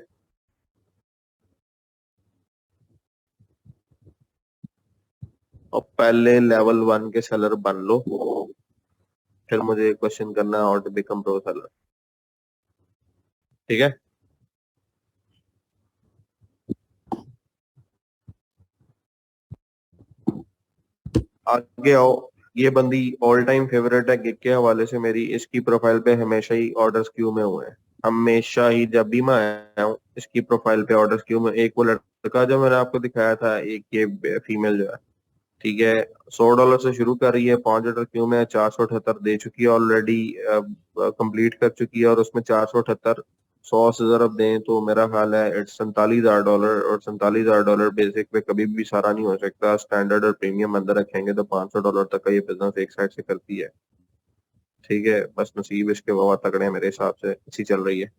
और पहले लेवल 1 के सेलर बन लो, फिर मुझे क्वेश्चन करना है how to become pro seller. ठीक है, आगे आओ। ये बंदी ऑल टाइम फेवरेट है गिग के हवाले से मेरी। इसकी प्रोफाइल पे हमेशा ही ऑर्डर्स क्यू में हुए हैं। हमेशा ही जब भी मैं आया हूँ इसकी प्रोफाइल पे ऑर्डर्स क्यू में। एक वो लड़का जो मैंने आपको दिखाया था, एक ये फीमेल जो है। ठीक है, $100 से शुरू कर रही है, 5 ऑर्डर क्यू में है, 478 दे चुकी है ऑलरेडी, कंप्लीट कर चुकी है। और उसमें 478 100 से जरब दें तो मेरा ख्याल है इट्स $47,000। और $47,000 बेसिक पे कभी भी सारा नहीं हो सकता। स्टैंडर्ड और प्रीमियम अंदर रखेंगे तो $500 तक का ये बिजनेस एक साइड से करती है। ठीक है, बस नसीब इसके बहुत तगड़े हैं, मेरे हिसाब से अच्छी चल रही है।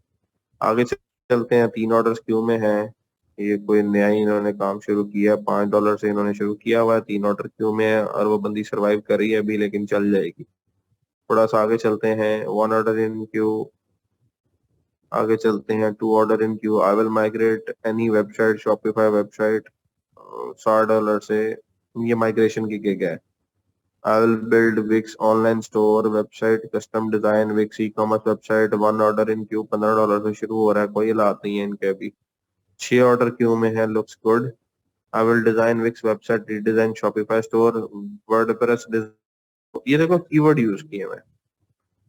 आगे चलते हैं। 3 ऑर्डर क्यू में है। ये कोई नया ही इन्होंने काम शुरू किया, $5 से इन्होंने शुरू किया हुआ है। 3 ऑर्डर क्यू में है और वो बंदी सरवाइव कर रही है अभी, लेकिन चल जाएगी। थोड़ा सा आगे चलते हैं। 1 ऑर्डर इन क्यू। आगे चलते हैं। 2 order in queue. I will migrate any website, Shopify website, $60 से। ये माइग्रेशन की गिग है। I will build Wix online store website, custom design Wix e commerce website. 1 order in queue $15 से शुरू हो रहा है, कोई हालात नहीं है इनके अभी। 6 ऑर्डर क्यू में है, looks good. I will design Wix website, redesign Shopify store, WordPress. ये देखो कीवर्ड यूज किए मैं।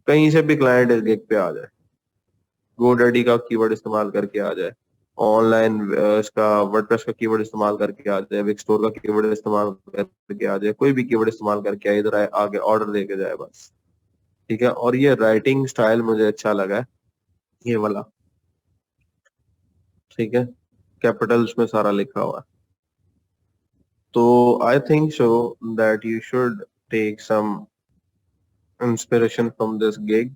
कहीं से भी क्लाइंट इस गिग पे आ जाए, गोडैडी का कीवर्ड इस्तेमाल करके आ जाए, ऑनलाइन इसका वर्डप्रेस का कीवर्ड इस्तेमाल करके आ जाए, विक स्टोर का कीवर्ड इस्तेमाल करके आ जाए, कोई भी कीवर्ड इस्तेमाल करके आए, इधर आए आगे ऑर्डर देके जाए बस। ठीक है, और ये राइटिंग स्टाइल मुझे अच्छा लगा है, ये वाला। ठीक है, कैपिटल्स में सारा लिखा हुआ है। तो I think so that you should take some inspiration from this gig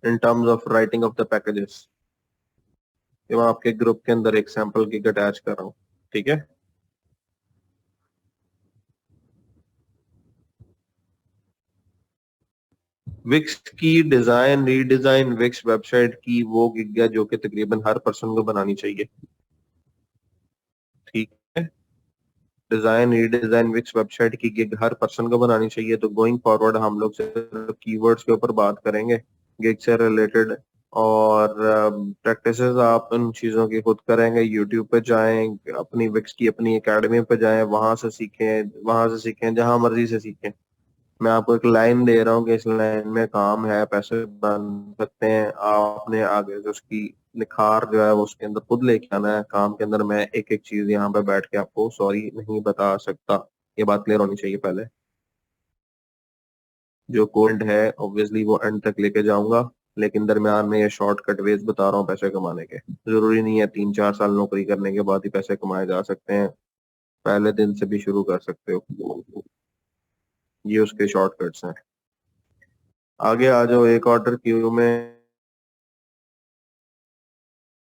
in terms of writing of the packages. ये मैं आपके ग्रुप के अंदर एक सैंपल गिग अटैच कर रहा हूँ। ठीक है, विक्स की डिजाइन रीडिजाइन, विक्स वेबसाइट की वो गिग है जो कि तकरीबन हर पर्सन को बनानी चाहिए। ठीक है, डिजाइन रीडिजाइन विक्स वेबसाइट की गिग हर पर्सन को बनानी चाहिए। तो गोइंग फॉरवर्ड हम लोग सिर्फ कीवर्ड्स के ऊपर बात करेंगे गिग से रिलेटेड। और प्रैक्टिसेस आप इन चीज़ों की खुद करेंगे, यूट्यूब पे जाएं, अपनी विक्स की अपनी एकेडमी पे जाएं, वहां से सीखें, जहां मर्जी से सीखें। मैं आपको एक लाइन दे रहा हूँ कि इस लाइन में काम है, पैसे बन सकते हैं, आपने आगे जो उसकी निखार जो है वो उसके अंदर खुद लेके आना है काम के अंदर। मैं एक एक चीज यहाँ पे बैठ के आपको सॉरी नहीं बता सकता, ये बात क्लियर होनी चाहिए पहले। जो कोल्ड है ऑब्वियसली वो एंड तक लेके जाऊंगा, लेकिन दरम्यान में ये शॉर्टकट वेज बता रहा हूँ पैसे कमाने के। जरूरी नहीं है 3-4 साल नौकरी करने के बाद ही पैसे कमाए जा सकते हैं, पहले दिन से भी शुरू कर सकते हो। ये उसके शॉर्टकट्स हैं। आगे आ जाओ, एक ऑर्डर क्यू में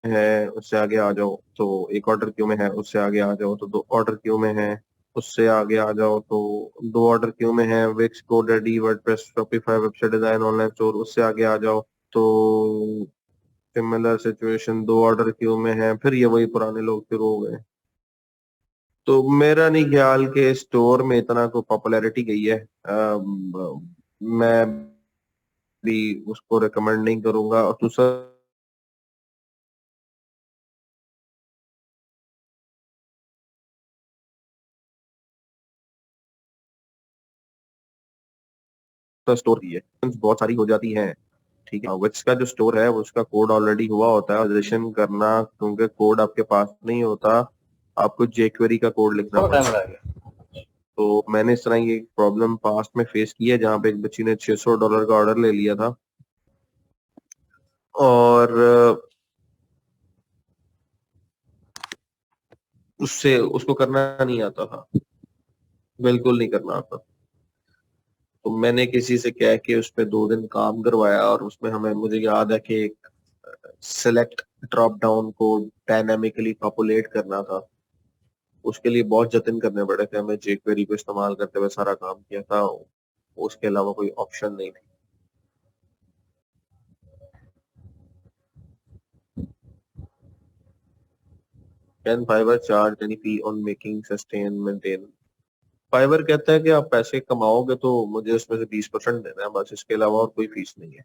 है उससे आगे आ जाओ तो एक ऑर्डर क्यू में है, उससे आगे आ जाओ तो दो ऑर्डर क्यू में है, उससे आगे आ जाओ तो दो ऑर्डर क्यू में है, Wix, GoDaddy, WordPress, Shopify, website design, online store, उससे आगे आ जाओ तो सिमिलर सिचुएशन दो ऑर्डर क्यू में है, फिर ये वही पुराने लोग शुरू हो गए। तो मेरा नहीं ख्याल कि स्टोर में इतना को पॉपुलैरिटी गई है। मैं भी उसको रिकमेंड नहीं करूंगा। और दूसरा स्टोर की है, बहुत सारी हो जाती है। ठीक है, विक्स का जो स्टोर है वो उसका कोड ऑलरेडी हुआ होता है, रजिस्ट्रेशन करना क्योंकि कोड आपके पास नहीं होता, आपको जेक्वेरी का कोड लिखना बहुत टाइम पड़ता है। लगेगा। तो मैंने इस तरह की प्रॉब्लम पास्ट में फेस की है, जहाँ पे एक बच्ची ने $600 का ऑर्डर ले लिया था, और उससे उसको करना नहीं आता था, बिल्कुल नहीं करना आता। तो मैंने किसी से कह के उस पे 2 दिन काम करवाया, और उसमें हमें, मुझे याद है कि एक सिलेक्ट ड्रॉप डाउन को डायनामिकली पॉपुलेट करना था। उसके लिए बहुत जतन करने पड़े थे हमें, जेक्वेरी को इस्तेमाल करते हुए सारा काम किया था। उसके अलावा कोई ऑप्शन नहीं थी। Can Fiverr charge any fee on making, sustain, maintain? Fiverr कहता है कि आप पैसे कमाओगे तो मुझे उसमें से 20% देना है, बस, इसके अलावा और कोई फीस नहीं है।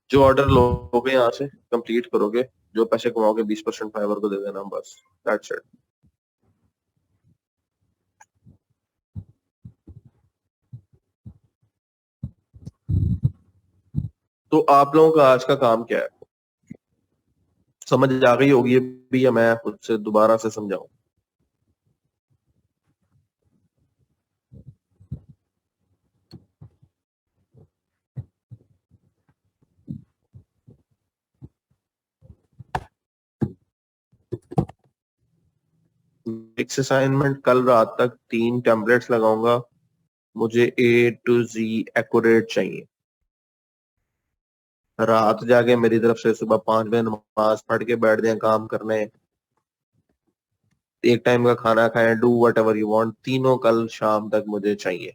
जो ऑर्डर लोगे यहाँ से कंप्लीट करोगे, जो पैसे कमाओगे 20% फाइवर को दे देना, बस, दैट्स इट। तो आप लोगों का आज का काम क्या है, समझ आ गई होगी ये भी, या मैं खुद से दोबारा से समझाऊं? नेक्स्ट असाइनमेंट कल रात तक 3 टेम्पलेट्स लगाऊंगा। मुझे A to Z एक्यूरेट चाहिए। रात जाके मेरी तरफ से सुबह 5 बजे नमाज पढ़ के बैठ जाए काम करने, एक टाइम का खाना खाएं, do what ever you want, तीनों कल शाम तक मुझे चाहिए।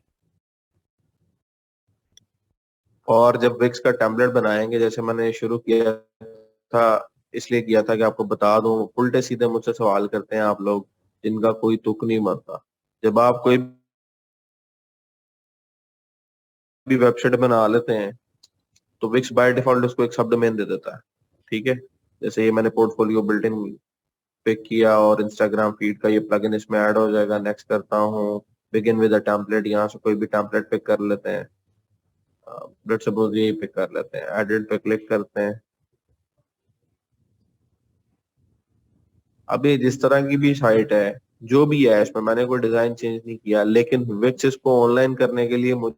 और जब विक्स का टेम्पलेट बनाएंगे, जैसे मैंने शुरू किया था, इसलिए किया था कि आपको बता दूं, उल्टे सीधे मुझसे सवाल करते हैं आप लोग जिनका कोई तुक नहीं बनता। जब आप कोई भी वेबसाइट बना लेते हैं तो विक्स बाय डिफॉल्ट उसको एक सब डोमेन दे देता है। ठीक है, जैसे ये मैंने पोर्टफोलियो बिल्ट इन पिक किया, और इंस्टाग्राम फीड का ये प्लगइन इसमें ऐड हो जाएगा। नेक्स्ट करता हूँ, बिगिन विद अ टेम्पलेट, यहाँ से कोई भी टेम्पलेट पिक कर लेते हैं, लेट्स सपोज ये पिक कर लेते हैं, एडिट पे क्लिक करते हैं। अभी जिस तरह की भी साइट है, जो भी है, इसमें मैंने कोई डिजाइन चेंज नहीं किया, लेकिन विक्स इसको ऑनलाइन करने के लिए मुझे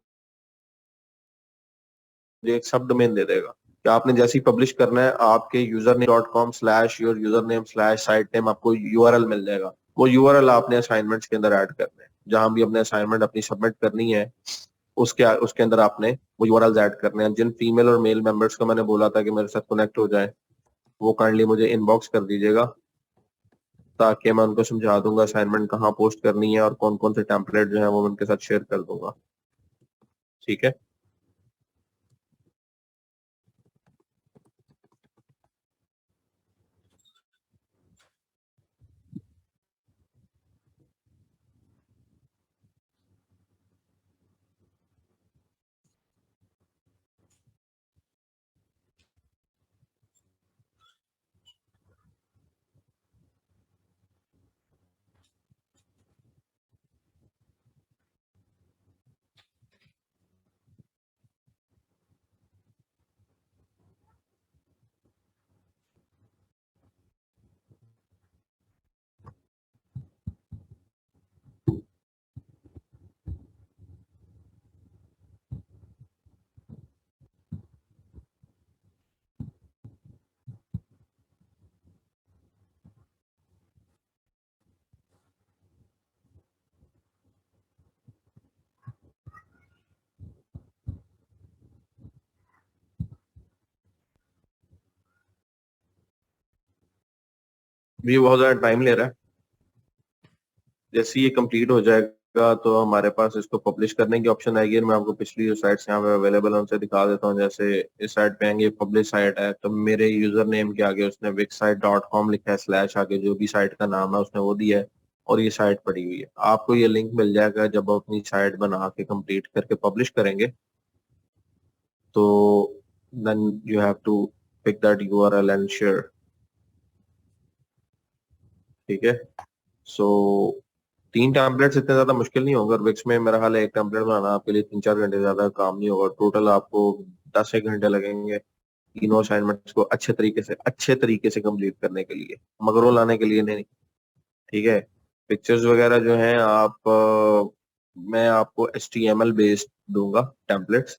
एक सब डोमेन दे देगा कि आपने जैसे ही पब्लिश करना है, आपके username.com/your username/site name आपको यूआरएल मिल जाएगा। वो यूआरएल आपने असाइनमेंट्स के अंदर ऐड करना है, जहां भी अपने असाइनमेंट अपनी सबमिट करनी है, उसके उसके अंदर आपने वो यूआरएल्स ऐड करने हैं। जिन फीमेल और मेल मेंबर्स को मैंने बोला था कि मेरे साथ कनेक्ट हो जाए, वो काइंडली मुझे इनबॉक्स कर दीजिएगा, ताकि मैं उनको समझा दूंगा असाइनमेंट कहाँ पोस्ट करनी है, और कौन कौन से टेम्पलेट जो है वो मैं उनके साथ शेयर कर दूंगा। ठीक है। ये बहुत ज्यादा टाइम ले रहा है। जैसे ये कंप्लीट हो जाएगा तो हमारे पास इसको पब्लिश करने की ऑप्शन आएगी, और मैं आपको पिछली जो साइट्स यहाँ पे अवेलेबल है उनसे दिखा देता हूँ। जैसे इस साइट पे आएंगे, पब्लिश साइट है, तो मेरे यूजर नेम के आगे उसने wixsite.com लिखा है, स्लैश आगे जो भी साइट का नाम है उसने वो दिया है, और ये साइट पड़ी हुई है। आपको ये लिंक मिल जाएगा जब आप अपनी साइट बना के कंप्लीट करके पब्लिश करेंगे, तो then you have to pick that URL and share. ठीक है। सो 3 टेम्पलेट्स इतने ज्यादा मुश्किल नहीं होगा, और विक्स में मेरा हाल है एक टेम्पलेट बनाना आपके लिए 3-4 घंटे ज्यादा काम नहीं होगा। टोटल आपको 10 एक घंटे लगेंगे तीनों असाइनमेंट्स को अच्छे तरीके से कंप्लीट करने के लिए, मगर वो लाने के लिए नहीं। ठीक है। पिक्चर्स वगैरह जो हैं आप मैं आपको HTML बेस्ड दूंगा टेम्पलेट्स,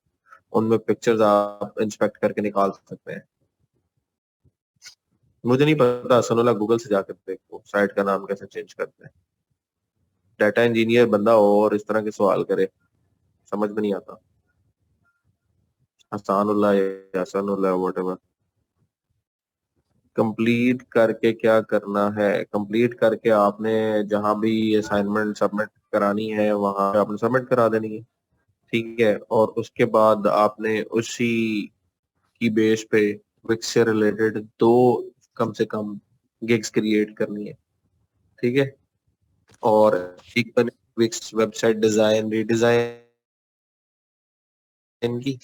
उनमें पिक्चर्स आप इंस्पेक्ट करके निकाल सकते हैं। मुझे नहीं पता, सनोला गूगल से जाकर देखो साइट का नाम कैसे चेंज करते हैं। डाटा इंजीनियर बंदा हो और इस तरह के सवाल करे, समझ में नहीं आता। हसानुल्लाह या हसनुल्लाह वट एवर। कंप्लीट करके क्या करना है? कंप्लीट करके आपने जहां भी असाइनमेंट सबमिट करानी है वहां पे आपने सबमिट करा देनी है। ठीक है। और उसके बाद आपने उसी की बेस पे विक्स से रिलेटेड दो कम से कम गिग्स क्रिएट करनी है। ठीक है। और एक बने विक्स वेबसाइट डिजाइन रीडिजाइन की,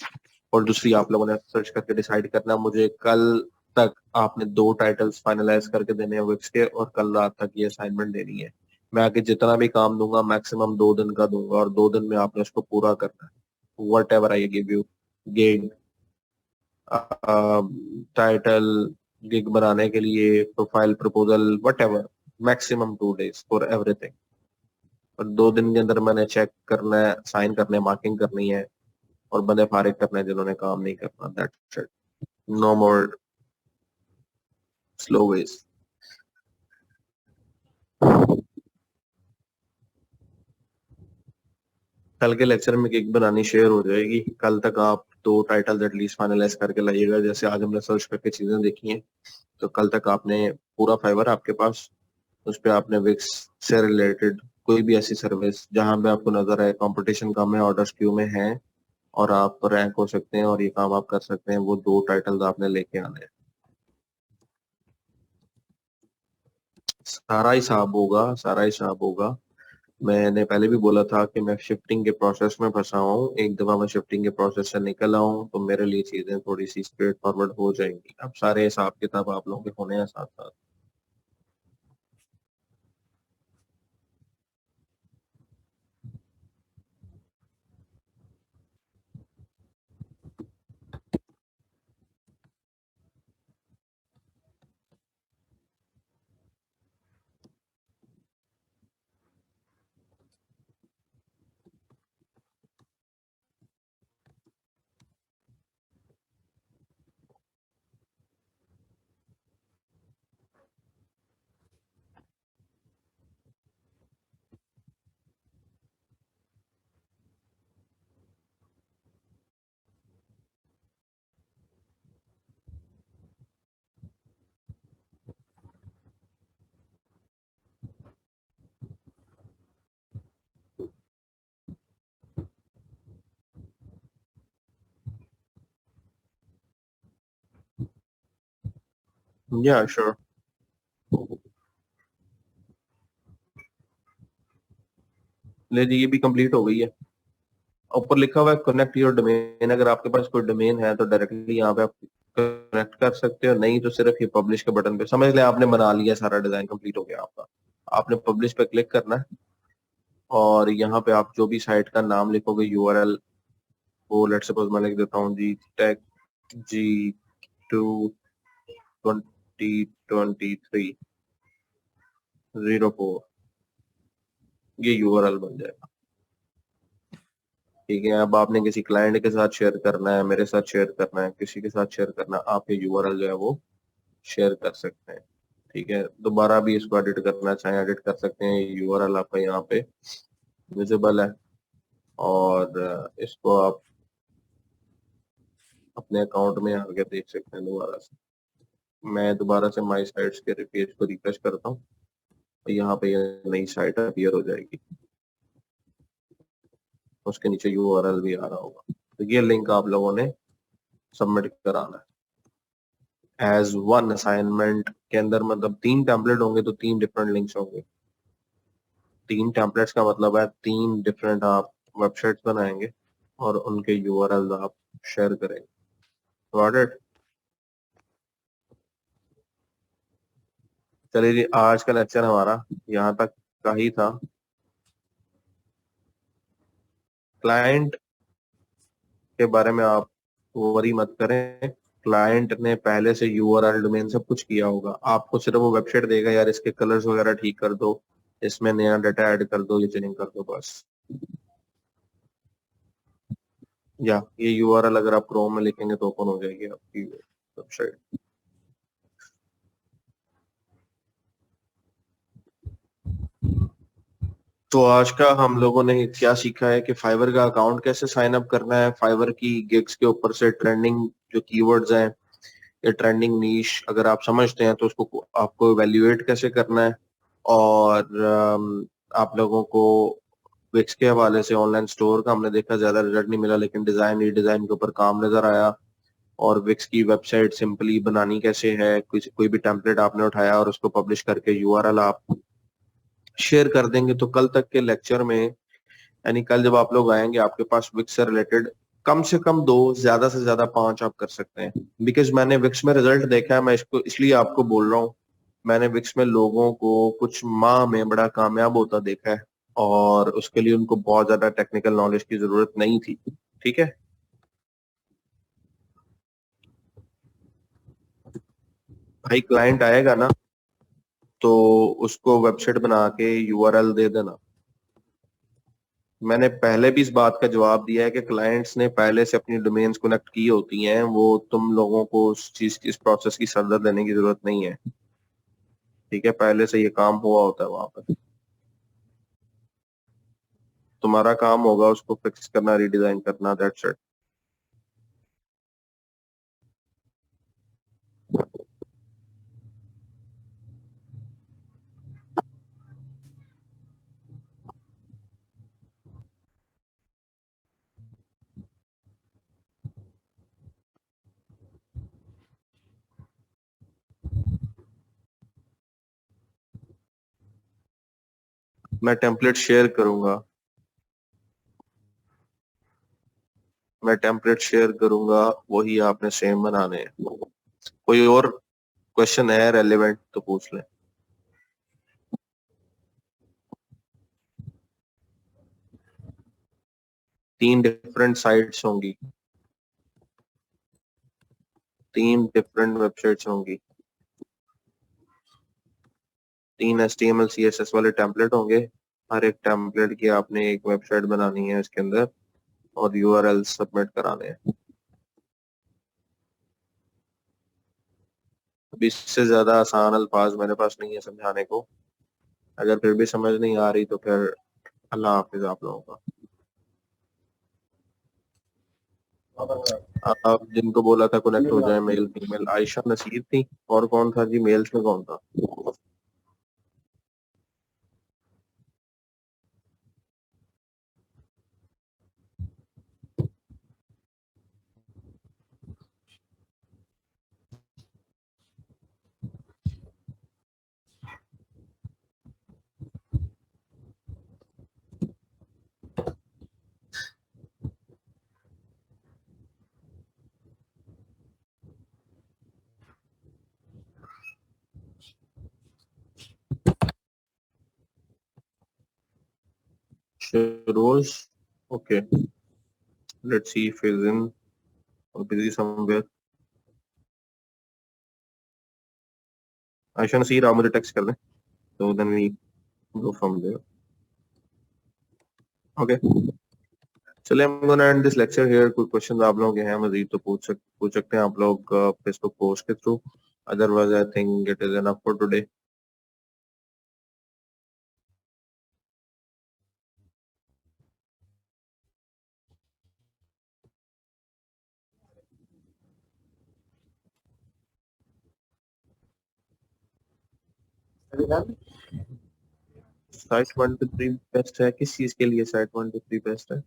और दूसरी आप लोगों ने सर्च करके डिसाइड करना। मुझे कल तक आपने 2 टाइटल्स फाइनलाइज करके देने हैं विक्स के, और कल रात तक ये असाइनमेंट देनी है। मैं आगे जितना भी काम दूंगा मैक्सिमम 2 दिन का दूंगा, और 2 दिन में आपने उसको पूरा करना है। What ever I give you, gig, title, gig बनाने के लिए profile proposal, what ever, maximum 2 days for everything. और 2 दिन के अंदर मैंने चेक करना है, साइन करने, मार्किंग करनी है, और बंदे फारिग करने हैं जिन्होंने काम नहीं करना। That's it. No more slow ways. कल के लेक्चर में गिग बनानी शेयर हो जाएगी। कल तक आप 2 टाइटल एटलीस्ट फाइनलाइज करके लाइएगा। जैसे आज हमने सर्च करके चीजें देखी हैं, तो कल तक आपने पूरा फाइवर आपके पास, उस पे आपने विक्स से रिलेटेड कोई भी ऐसी सर्विस जहां पे आपको नजर आए कंपटीशन कम है, ऑर्डर्स क्यू में है, और आप रैंक हो सकते हैं और ये काम आप कर सकते हैं, वो 2 टाइटल्स आपने लेके आने हैं। सारा हिसाब होगा, सारा हिसाब होगा। मैंने पहले भी बोला था कि मैं शिफ्टिंग के प्रोसेस में फंसा हूँ। एक दफा मैं शिफ्टिंग के प्रोसेस से निकल आऊँ तो मेरे लिए चीजें थोड़ी सी स्ट्रेट फॉरवर्ड हो जाएंगी। अब सारे हिसाब किताब आप लोगों के होने हैं साथ साथ। या श्योर। ले जी, ये भी कंप्लीट हो गई है। ऊपर लिखा हुआ है कनेक्ट योर डोमेन। अगर आपके पास कोई डोमेन है तो डायरेक्टली यहाँ पे आप कनेक्ट कर सकते हो, नहीं तो सिर्फ ये पब्लिश के बटन पे समझ ले आपने बना लिया, सारा डिजाइन कंप्लीट हो गया आपका। आपने पब्लिश पे क्लिक करना है, और यहाँ पे आप जो भी साइट का नाम लिखोगे यूआरएल, वो लेट्स सपोज मैं लिख देता हूँ जी, tech G2 2023 04, ये यूआरएल बन जाएगा। ठीक है। अब आपने किसी क्लाइंट के साथ शेयर करना है, मेरे साथ शेयर करना है, किसी के साथ शेयर करना है, आप ये यूआरएल जो है वो शेयर कर सकते हैं। ठीक है। दोबारा भी इसको एडिट करना चाहें एडिट कर सकते हैं। यूआरएल आपका यहाँ पे विजिबल है, और इसको आप अपने अकाउंट में आगे देख सकते हैं दोबारा से। मैं दोबारा से माई साइट्स के पेज को रिफ्रेश करता हूँ, यहाँ पे ये नई साइट अपीयर हो जाएगी, उसके नीचे यूआरएल भी आ रहा होगा। तो ये लिंक आप लोगों ने सबमिट कराना है एज वन असाइनमेंट के अंदर। मतलब 3 टेम्पलेट होंगे तो 3 डिफरेंट लिंक्स होंगे। 3 टेम्पलेट्स का मतलब है 3 डिफरेंट आप वेबसाइट्स बनाएंगे और उनके यूआरएल आप शेयर करेंगे। Got it? चलिए जी, आज का लेक्चर हमारा यहाँ तक का ही था। क्लाइंट के बारे में आप वरी मत करें। क्लाइंट ने पहले से यूआरएल डोमेन सब कुछ किया होगा, आपको सिर्फ वो वेबसाइट देगा, यार इसके कलर्स वगैरह ठीक कर दो, इसमें नया डाटा ऐड कर दो, ये चेंज कर दो, बस। या ये यूआरएल अगर आप क्रोम में लिखेंगे तो ओपन हो जाएगी आपकी वेबसाइट। तो आज का हम लोगों ने क्या सीखा है कि फाइवर का अकाउंट कैसे साइन अप करना है, फाइवर की गिग्स के ऊपर से ट्रेंडिंग जो कीवर्ड्स हैं, ये ट्रेंडिंग नीश अगर आप समझते हैं तो उसको आपको इवेल्युएट कैसे करना है। और आप लोगों को विक्स के हवाले से ऑनलाइन स्टोर का हमने देखा, ज्यादा रिजल्ट नहीं मिला, लेकिन डिजाइन रीडिजाइन के ऊपर काम नजर आया। और विक्स की वेबसाइट सिंपली बनानी कैसे है, कोई भी टेम्पलेट आपने उठाया और उसको पब्लिश करके यूआरएल आप शेयर कर देंगे, तो कल तक के लेक्चर में, यानी कल जब आप लोग आएंगे आपके पास विक्स से रिलेटेड कम से कम 2, ज्यादा से ज्यादा 5 आप कर सकते हैं। बिकॉज मैंने विक्स में रिजल्ट देखा है, मैं इसको इसलिए आपको बोल रहा हूँ। मैंने विक्स में लोगों को कुछ माह में बड़ा कामयाब होता देखा है, और उसके लिए उनको बहुत ज्यादा टेक्निकल नॉलेज की जरूरत नहीं थी। ठीक है भाई, क्लाइंट आएगा ना तो उसको वेबसाइट बना के यूआरएल दे देना। मैंने पहले भी इस बात का जवाब दिया है कि क्लाइंट्स ने पहले से अपनी डोमेन्स कनेक्ट की होती हैं, वो तुम लोगों को उस चीज की, इस प्रोसेस की सदर देने की जरूरत नहीं है। ठीक है, पहले से ये काम हुआ होता है वहां पर। तुम्हारा काम होगा उसको फिक्स करना, रीडिजाइन करना, दैट्स इट। मैं टेम्पलेट शेयर करूंगा, मैं टेम्पलेट शेयर करूंगा, वही आपने सेम बनाने हैं। कोई और क्वेश्चन है रेलेवेंट तो पूछ ले। 3 डिफरेंट साइट्स होंगी, 3 डिफरेंट वेबसाइट्स होंगी, 3 HTML CSS वाले टेम्पलेट होंगे। हर एक टेम्पलेट की आपने एक वेबसाइट बनानी है इसके अंदर, और यूआरएल सबमिट कराने हैं। अब इससे ज्यादा आसान अल्फाज मेरे पास नहीं है समझाने को। अगर फिर भी समझ नहीं आ रही तो फिर अल्लाह हाफिज आप लोगों का। आप जिनको बोला था कनेक्ट हो जाए, मेल फीमेल, आयशा नसीर थी, और कौन था जी मेल्स में, कौन था? Shiroz, okay, let's see if he's in or busy somewhere. Ayesha Naseer, आप मुझे टेक्स्ट कर दें, तो then we go from there. Okay, चलिए, I'm gonna end this lecture here. कोई क्वेश्चन आप लोगों के हैं मजीद तो पूछ सकते हैं आप लोग फेसबुक पोस्ट के through. Otherwise I think it is enough for today. Site 1 to 3 best है, किस चीज के लिए साइट 1 to 3 बेस्ट है?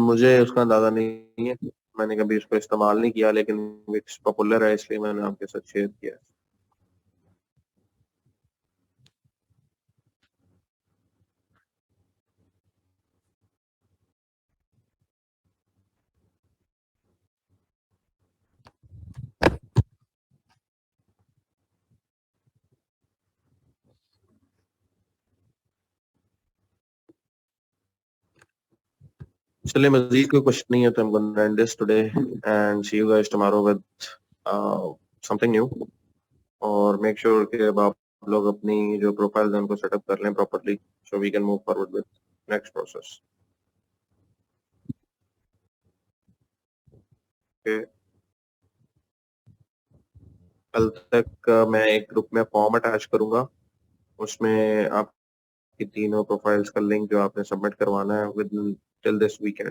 मुझे उसका अंदाजा नहीं है, मैंने कभी उसको इस्तेमाल नहीं किया, लेकिन विक्स पॉपुलर है इसलिए मैंने आपके साथ शेयर किया। चलिए, मजीद कोई क्वेश्चन नहीं है तो I'm gonna end this today and see you guys tomorrow with something new। और मेक श्योर कि अब आप लोग अपनी जो प्रोफाइल है उनको सेटअप कर लें properly, so we can move forward with next process. कल तक मैं एक ग्रुप में फॉर्म अटैच करूंगा, उसमें आपकी तीनों प्रोफाइल्स का लिंक जो आपने सबमिट करवाना है विद टिल दिस वीकेंड,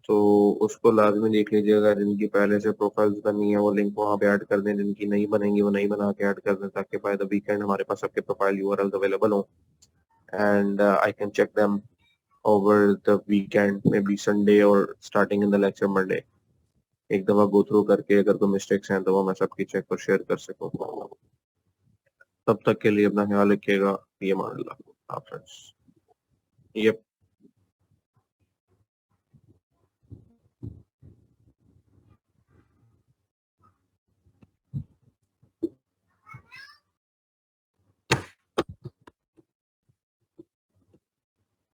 तो उसको लाजमी देख लीजिएगा। जिनकी पहले से प्रोफाइल्स बनी है वो लिंक वहाँ पे ऐड कर दें, जिनकी नहीं बनेंगी वो नहीं बना के ऐड कर दें, ताकि बाय द वीकेंड हमारे पास सबके प्रोफाइल यूआरएल्स अवेलेबल हो and I can check them over the weekend, may be Sunday और starting in the lecture Monday. एक दफा गो थ्रू करके अगर कोई मिस्टेक्स हैं तो वो मैं सबकी चेक और शेयर कर सकूँ। तब तक के लिए अपना ख्याल रखिएगा। ये मान लो आप फ्रेंड्स। ये